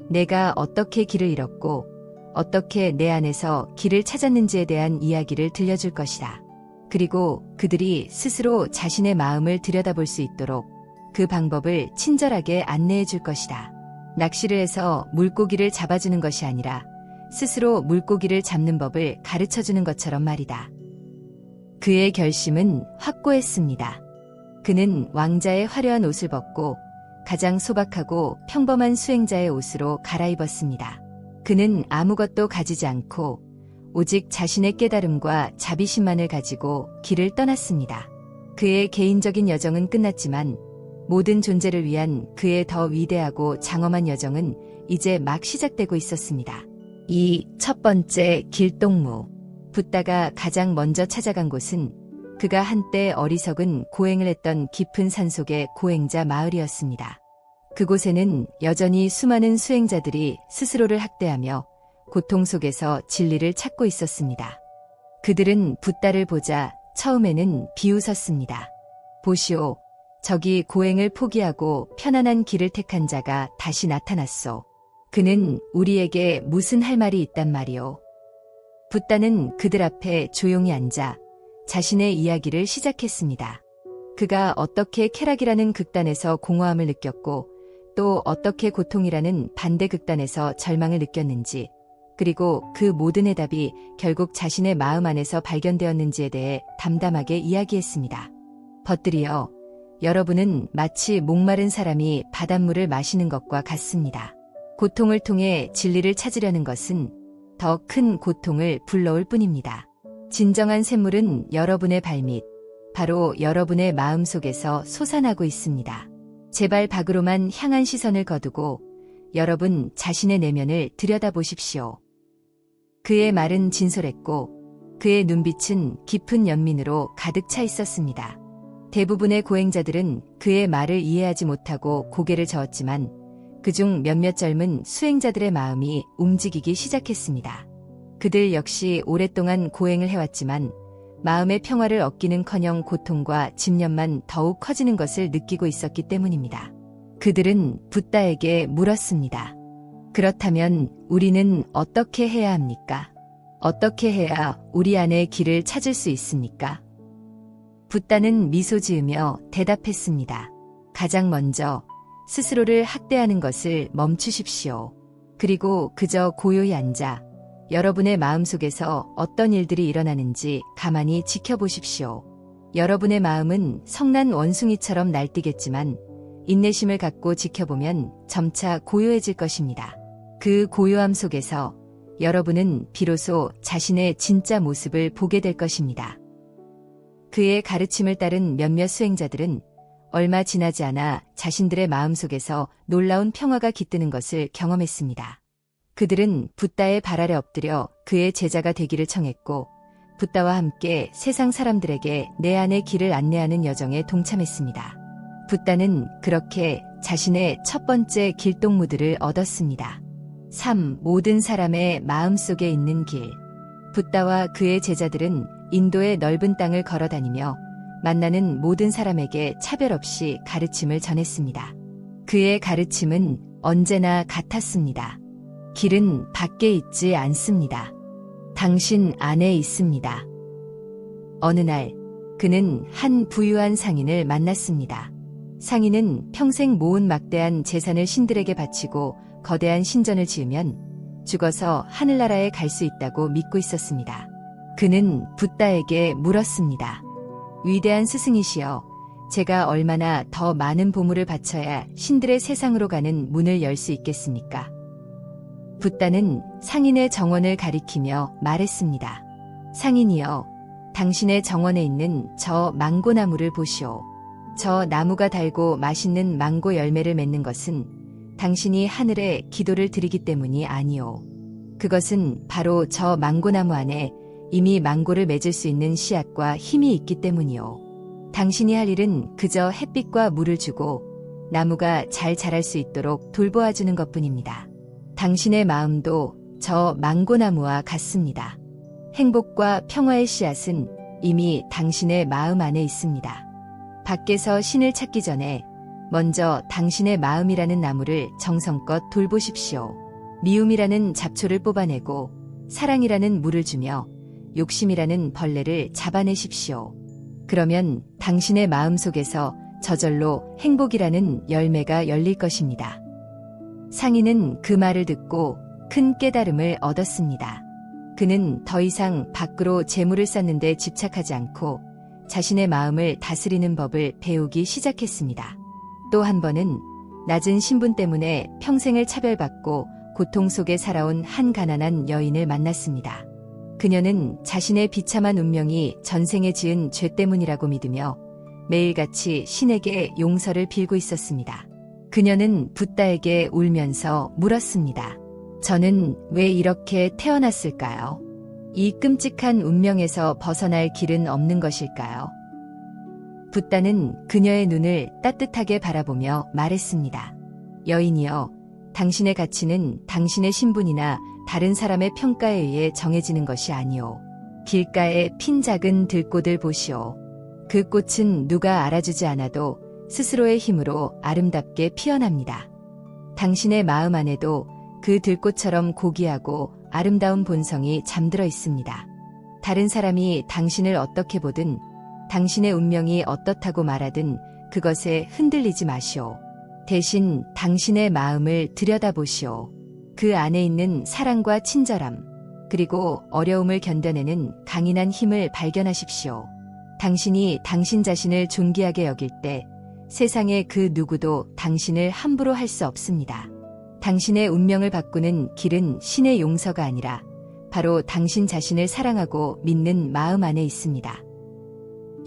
내가 어떻게 길을 잃었고 어떻게 내 안에서 길을 찾았는지에 대한 이야기를 들려줄 것이다. 그리고 그들이 스스로 자신의 마음을 들여다볼 수 있도록 그 방법을 친절하게 안내해 줄 것이다. 낚시를 해서 물고기를 잡아주는 것이 아니라 스스로 물고기를 잡는 법을 가르쳐주는 것처럼 말이다. 그의 결심은 확고했습니다. 그는 왕자의 화려한 옷을 벗고 가장 소박하고 평범한 수행자의 옷으로 갈아입었습니다. 그는 아무것도 가지지 않고 오직 자신의 깨달음과 자비심만을 가지고 길을 떠났습니다. 그의 개인적인 여정은 끝났지만 모든 존재를 위한 그의 더 위대하고 장엄한 여정은 이제 막 시작되고 있었습니다. 이 첫 번째 길동무. 붓다가 가장 먼저 찾아간 곳은 그가 한때 어리석은 고행을 했던 깊은 산속의 고행자 마을이었습니다. 그곳에는 여전히 수많은 수행자들이 스스로를 학대하며 고통 속에서 진리를 찾고 있었습니다. 그들은 붓다를 보자 처음에는 비웃었습니다. 보시오, 저기 고행을 포기하고 편안한 길을 택한 자가 다시 나타났소. 그는 우리에게 무슨 할 말이 있단 말이오. 붓다는 그들 앞에 조용히 앉아 자신의 이야기를 시작했습니다. 그가 어떻게 쾌락이라는 극단에서 공허함을 느꼈고 또 어떻게 고통이라는 반대 극단에서 절망을 느꼈는지, 그리고 그 모든 해답이 결국 자신의 마음 안에서 발견되었는지에 대해 담담하게 이야기했습니다. 벗들이여, 여러분은 마치 목마른 사람이 바닷물을 마시는 것과 같습니다. 고통을 통해 진리를 찾으려는 것은 더 큰 고통을 불러올 뿐입니다. 진정한 샘물은 여러분의 발밑, 바로 여러분의 마음 속에서 솟아나고 있습니다. 제발 밖으로만 향한 시선을 거두고 여러분 자신의 내면을 들여다보십시오. 그의 말은 진솔했고 그의 눈빛은 깊은 연민으로 가득 차 있었습니다. 대부분의 고행자들은 그의 말을 이해하지 못하고 고개를 저었지만 그중 몇몇 젊은 수행자들의 마음이 움직이기 시작했습니다. 그들 역시 오랫동안 고행을 해왔지만 마음의 평화를 얻기는커녕 고통과 집념만 더욱 커지는 것을 느끼고 있었기 때문입니다. 그들은 붓다에게 물었습니다. 그렇다면 우리는 어떻게 해야 합니까? 어떻게 해야 우리 안의 길을 찾을 수 있습니까? 붓다는 미소 지으며 대답했습니다. 가장 먼저 스스로를 학대하는 것을 멈추십시오. 그리고 그저 고요히 앉아 여러분의 마음속에서 어떤 일들이 일어나는지 가만히 지켜보십시오. 여러분의 마음은 성난 원숭이처럼 날뛰겠지만 인내심을 갖고 지켜보면 점차 고요해질 것입니다. 그 고요함 속에서 여러분은 비로소 자신의 진짜 모습을 보게 될 것입니다. 그의 가르침을 따른 몇몇 수행자들은 얼마 지나지 않아 자신들의 마음속에서 놀라운 평화가 깃드는 것을 경험했습니다. 그들은 붓다의 발 아래 엎드려 그의 제자가 되기를 청했고 붓다와 함께 세상 사람들에게 내 안의 길을 안내하는 여정에 동참했습니다. 붓다는 그렇게 자신의 첫 번째 길동무들을 얻었습니다. 3. 모든 사람의 마음속에 있는 길. 붓다와 그의 제자들은 인도의 넓은 땅을 걸어다니며 만나는 모든 사람에게 차별 없이 가르침을 전했습니다. 그의 가르침은 언제나 같았습니다. 길은 밖에 있지 않습니다. 당신 안에 있습니다. 어느 날 그는 한 부유한 상인을 만났습니다. 상인은 평생 모은 막대한 재산을 신들에게 바치고 거대한 신전을 지으면 죽어서 하늘나라에 갈 수 있다고 믿고 있었습니다. 그는 붓다에게 물었습니다. 위대한 스승이시여, 제가 얼마나 더 많은 보물을 바쳐야 신들의 세상으로 가는 문을 열 수 있겠습니까? 붓다는 상인의 정원을 가리키며 말했습니다. 상인이여, 당신의 정원에 있는 저 망고나무를 보시오. 저 나무가 달고 맛있는 망고 열매를 맺는 것은 당신이 하늘에 기도를 드리기 때문이 아니오. 그것은 바로 저 망고나무 안에 이미 망고를 맺을 수 있는 씨앗과 힘이 있기 때문이오. 당신이 할 일은 그저 햇빛과 물을 주고 나무가 잘 자랄 수 있도록 돌보아주는 것뿐입니다. 당신의 마음도 저 망고나무와 같습니다. 행복과 평화의 씨앗은 이미 당신의 마음 안에 있습니다. 밖에서 신을 찾기 전에 먼저 당신의 마음이라는 나무를 정성껏 돌보십시오. 미움이라는 잡초를 뽑아내고 사랑이라는 물을 주며 욕심이라는 벌레를 잡아내십시오. 그러면 당신의 마음 속에서 저절로 행복이라는 열매가 열릴 것입니다. 상인은 그 말을 듣고 큰 깨달음을 얻었습니다. 그는 더 이상 밖으로 재물을 쌓는 데 집착하지 않고 자신의 마음을 다스리는 법을 배우기 시작했습니다. 또 한 번은 낮은 신분 때문에 평생을 차별받고 고통 속에 살아온 한 가난한 여인을 만났습니다. 그녀는 자신의 비참한 운명이 전생에 지은 죄 때문이라고 믿으며 매일같이 신에게 용서를 빌고 있었습니다. 그녀는 붓다에게 울면서 물었습니다. 저는 왜 이렇게 태어났을까요? 이 끔찍한 운명에서 벗어날 길은 없는 것일까요? 붓다는 그녀의 눈을 따뜻하게 바라보며 말했습니다. 여인이여, 당신의 가치는 당신의 신분이나 다른 사람의 평가에 의해 정해지는 것이 아니오. 길가에 핀 작은 들꽃을 보시오. 그 꽃은 누가 알아주지 않아도 스스로의 힘으로 아름답게 피어납니다. 당신의 마음 안에도 그 들꽃처럼 고귀하고 아름다운 본성이 잠들어 있습니다. 다른 사람이 당신을 어떻게 보든 당신의 운명이 어떻다고 말하든 그것에 흔들리지 마시오. 대신 당신의 마음을 들여다보시오. 그 안에 있는 사랑과 친절함, 그리고 어려움을 견뎌내는 강인한 힘을 발견하십시오. 당신이 당신 자신을 존귀하게 여길 때 세상의 그 누구도 당신을 함부로 할 수 없습니다. 당신의 운명을 바꾸는 길은 신의 용서가 아니라 바로 당신 자신을 사랑하고 믿는 마음 안에 있습니다.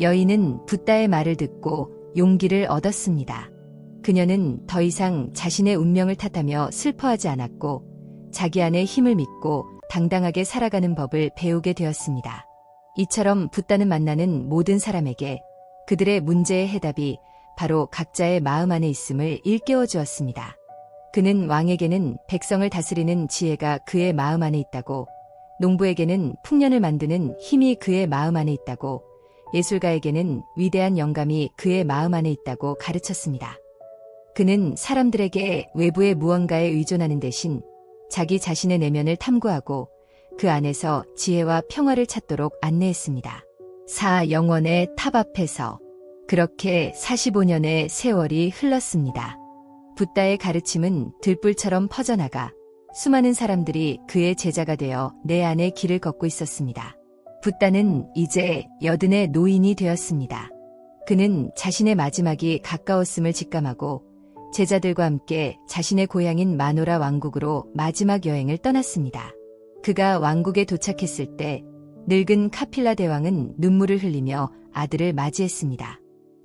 여인은 붓다의 말을 듣고 용기를 얻었습니다. 그녀는 더 이상 자신의 운명을 탓하며 슬퍼하지 않았고 자기 안의 힘을 믿고 당당하게 살아가는 법을 배우게 되었습니다. 이처럼 붓다는 만나는 모든 사람에게 그들의 문제의 해답이 바로 각자의 마음 안에 있음을 일깨워 주었습니다. 그는 왕에게는 백성을 다스리는 지혜가 그의 마음 안에 있다고, 농부에게는 풍년을 만드는 힘이 그의 마음 안에 있다고, 예술가에게는 위대한 영감이 그의 마음 안에 있다고 가르쳤습니다. 그는 사람들에게 외부의 무언가에 의존하는 대신 자기 자신의 내면을 탐구하고 그 안에서 지혜와 평화를 찾도록 안내했습니다. 영원의 탑 앞에서 그렇게 45년의 세월이 흘렀습니다. 붓다의 가르침은 들불처럼 퍼져나가 수많은 사람들이 그의 제자가 되어 내 안의 길을 걷고 있었습니다. 붓다는 이제 80의 노인이 되었습니다. 그는 자신의 마지막이 가까웠음을 직감하고 제자들과 함께 자신의 고향인 마노라 왕국으로 마지막 여행을 떠났습니다. 그가 왕국에 도착했을 때 늙은 카필라 대왕은 눈물을 흘리며 아들을 맞이했습니다.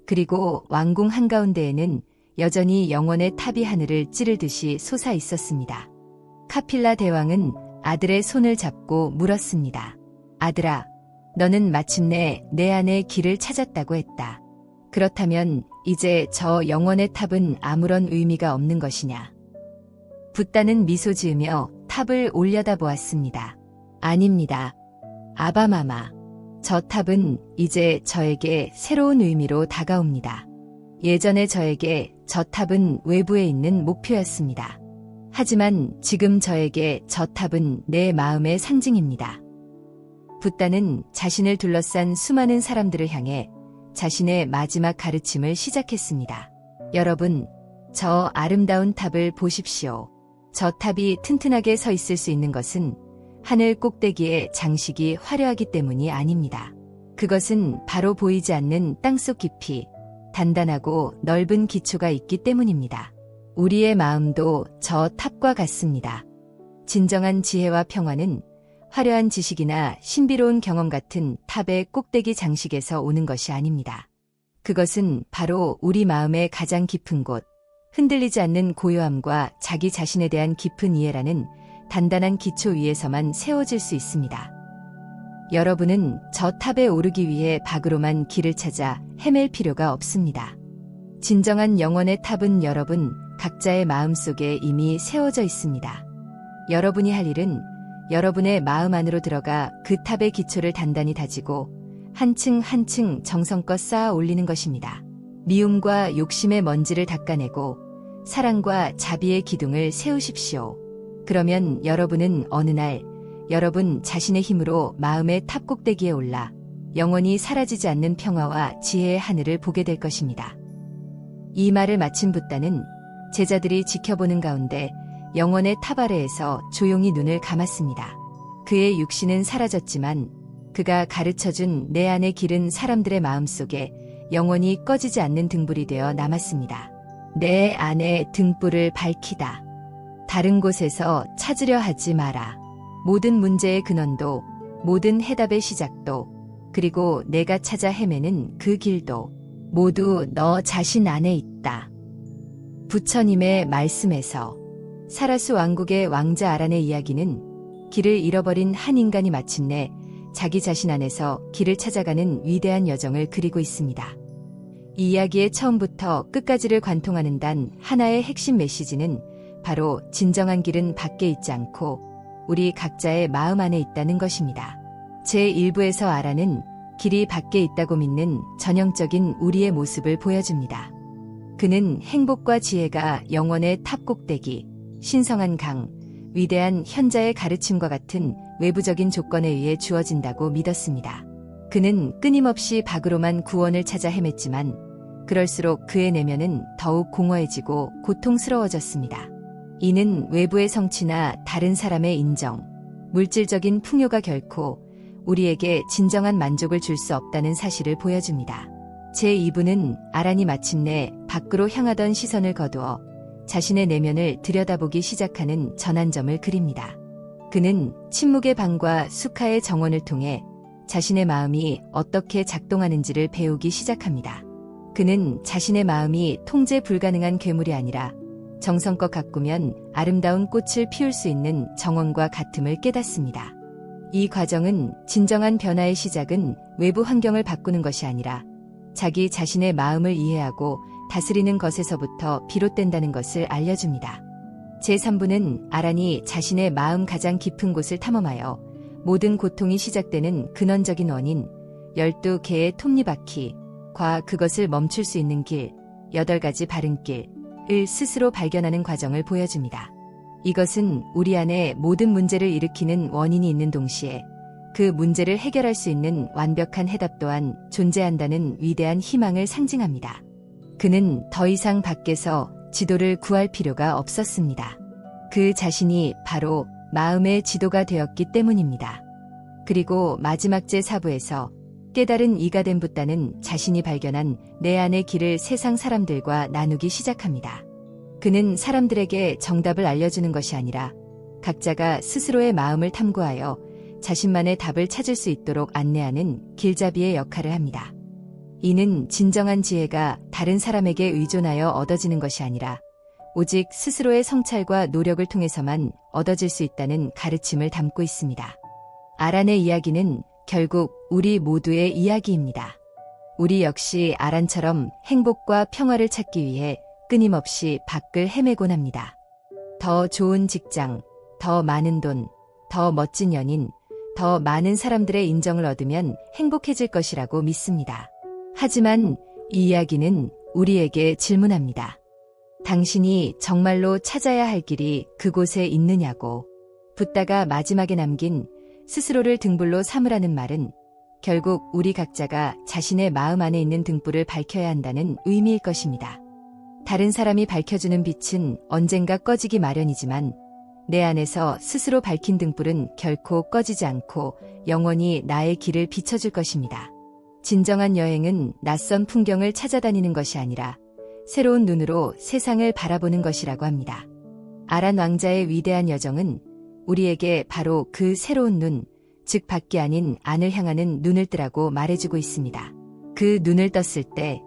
그리고 왕궁 한가운데에는 여전히 영원의 탑이 하늘을 찌르듯이 솟아 있었습니다. 카필라 대왕은 아들의 손을 잡고 물었습니다. 아들아, 너는 마침내 내 안의 길을 찾았다고 했다. 그렇다면 이제 저 영원의 탑은 아무런 의미가 없는 것이냐? 붓다는 미소 지으며 탑을 올려다보았습니다. 아닙니다. 아바마마. 저 탑은 이제 저에게 새로운 의미로 다가옵니다. 예전에 저에게 저 탑은 외부에 있는 목표였습니다. 하지만 지금 저에게 저 탑은 내 마음의 상징입니다. 붓다는 자신을 둘러싼 수많은 사람들을 향해 자신의 마지막 가르침을 시작했습니다. 여러분, 저 아름다운 탑을 보십시오. 저 탑이 튼튼하게 서 있을 수 있는 것은 하늘 꼭대기에 장식이 화려하기 때문이 아닙니다. 그것은 바로 보이지 않는 땅속 깊이 단단하고 넓은 기초가 있기 때문입니다. 우리의 마음도 저 탑과 같습니다. 진정한 지혜와 평화는 화려한 지식이나 신비로운 경험 같은 탑의 꼭대기 장식에서 오는 것이 아닙니다. 그것은 바로 우리 마음의 가장 깊은 곳, 흔들리지 않는 고요함과 자기 자신에 대한 깊은 이해라는 단단한 기초 위에서만 세워질 수 있습니다. 여러분은 저 탑에 오르기 위해 밖으로만 길을 찾아 헤맬 필요가 없습니다. 진정한 영혼의 탑은 여러분 각자의 마음속에 이미 세워져 있습니다. 여러분이 할 일은 여러분의 마음 안으로 들어가 그 탑의 기초를 단단히 다지고 한층 한층 정성껏 쌓아 올리는 것입니다. 미움과 욕심의 먼지를 닦아내고 사랑과 자비의 기둥을 세우십시오. 그러면 여러분은 어느 날 여러분 자신의 힘으로 마음의 탑 꼭대기에 올라 영원히 사라지지 않는 평화와 지혜의 하늘을 보게 될 것입니다. 이 말을 마친 붓다는 제자들이 지켜보는 가운데 영원의 탑 아래에서 조용히 눈을 감았습니다. 그의 육신은 사라졌지만 그가 가르쳐준 내 안의 길은 사람들의 마음속에 영원히 꺼지지 않는 등불이 되어 남았습니다. 내 안의 등불을 밝히다. 다른 곳에서 찾으려 하지 마라. 모든 문제의 근원도, 모든 해답의 시작도, 그리고 내가 찾아 헤매는 그 길도 모두 너 자신 안에 있다. 부처님의 말씀에서 사라수 왕국의 왕자 아란의 이야기는 길을 잃어버린 한 인간이 마침내 자기 자신 안에서 길을 찾아가는 위대한 여정을 그리고 있습니다. 이 이야기의 처음부터 끝까지를 관통하는 단 하나의 핵심 메시지는 바로 진정한 길은 밖에 있지 않고 우리 각자의 마음 안에 있다는 것입니다. 제1부에서 아란은 길이 밖에 있다고 믿는 전형적인 우리의 모습을 보여줍니다. 그는 행복과 지혜가 영원의 탑 꼭대기, 신성한 강, 위대한 현자의 가르침과 같은 외부적인 조건에 의해 주어진다고 믿었습니다. 그는 끊임없이 밖으로만 구원을 찾아 헤맸지만 그럴수록 그의 내면은 더욱 공허해지고 고통스러워졌습니다. 이는 외부의 성취나 다른 사람의 인정, 물질적인 풍요가 결코 우리에게 진정한 만족을 줄 수 없다는 사실을 보여줍니다. 제2부는 아란이 마침내 밖으로 향하던 시선을 거두어 자신의 내면을 들여다보기 시작하는 전환점을 그립니다. 그는 침묵의 방과 수카의 정원을 통해 자신의 마음이 어떻게 작동하는지를 배우기 시작합니다. 그는 자신의 마음이 통제 불가능한 괴물이 아니라 정성껏 가꾸면 아름다운 꽃을 피울 수 있는 정원과 같음을 깨닫습니다. 이 과정은 진정한 변화의 시작은 외부 환경을 바꾸는 것이 아니라 자기 자신의 마음을 이해하고 다스리는 것에서부터 비롯된다는 것을 알려줍니다. 제3부는 아란이 자신의 마음 가장 깊은 곳을 탐험하여 모든 고통이 시작되는 근원적인 원인, 12개의 톱니바퀴과 그것을 멈출 수 있는 길, 8가지 바른 길을 스스로 발견하는 과정을 보여줍니다. 이것은 우리 안에 모든 문제를 일으키는 원인이 있는 동시에 그 문제를 해결할 수 있는 완벽한 해답 또한 존재한다는 위대한 희망을 상징합니다. 그는 더 이상 밖에서 지도를 구할 필요가 없었습니다. 그 자신이 바로 마음의 지도가 되었기 때문입니다. 그리고 마지막 제4부에서 깨달은 이가 된 붓다는 자신이 발견한 내 안의 길을 세상 사람들과 나누기 시작합니다. 그는 사람들에게 정답을 알려주는 것이 아니라 각자가 스스로의 마음을 탐구하여 자신만의 답을 찾을 수 있도록 안내하는 길잡이의 역할을 합니다. 이는 진정한 지혜가 다른 사람에게 의존하여 얻어지는 것이 아니라 오직 스스로의 성찰과 노력을 통해서만 얻어질 수 있다는 가르침을 담고 있습니다. 아란의 이야기는 결국 우리 모두의 이야기입니다. 우리 역시 아란처럼 행복과 평화를 찾기 위해 끊임없이 밖을 헤매곤 합니다. 더 좋은 직장, 더 많은 돈, 더 멋진 연인, 더 많은 사람들의 인정을 얻으면 행복해질 것이라고 믿습니다. 하지만 이 이야기는 우리에게 질문합니다. 당신이 정말로 찾아야 할 길이 그곳에 있느냐고. 붓다가 마지막에 남긴 스스로를 등불로 삼으라는 말은 결국 우리 각자가 자신의 마음 안에 있는 등불을 밝혀야 한다는 의미일 것입니다. 다른 사람이 밝혀주는 빛은 언젠가 꺼지기 마련이지만 내 안에서 스스로 밝힌 등불은 결코 꺼지지 않고 영원히 나의 길을 비춰줄 것입니다. 진정한 여행은 낯선 풍경을 찾아다니는 것이 아니라 새로운 눈으로 세상을 바라보는 것이라고 합니다. 아란 왕자의 위대한 여정은 우리에게 바로 그 새로운 눈, 즉 밖이 아닌 안을 향하는 눈을 뜨라고 말해주고 있습니다. 그 눈을 떴을 때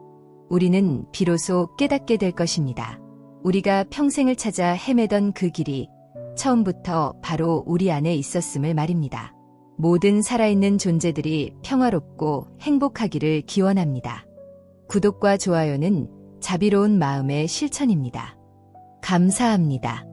우리는 비로소 깨닫게 될 것입니다. 우리가 평생을 찾아 헤매던 그 길이 처음부터 바로 우리 안에 있었음을 말입니다. 모든 살아있는 존재들이 평화롭고 행복하기를 기원합니다. 구독과 좋아요는 자비로운 마음의 실천입니다. 감사합니다.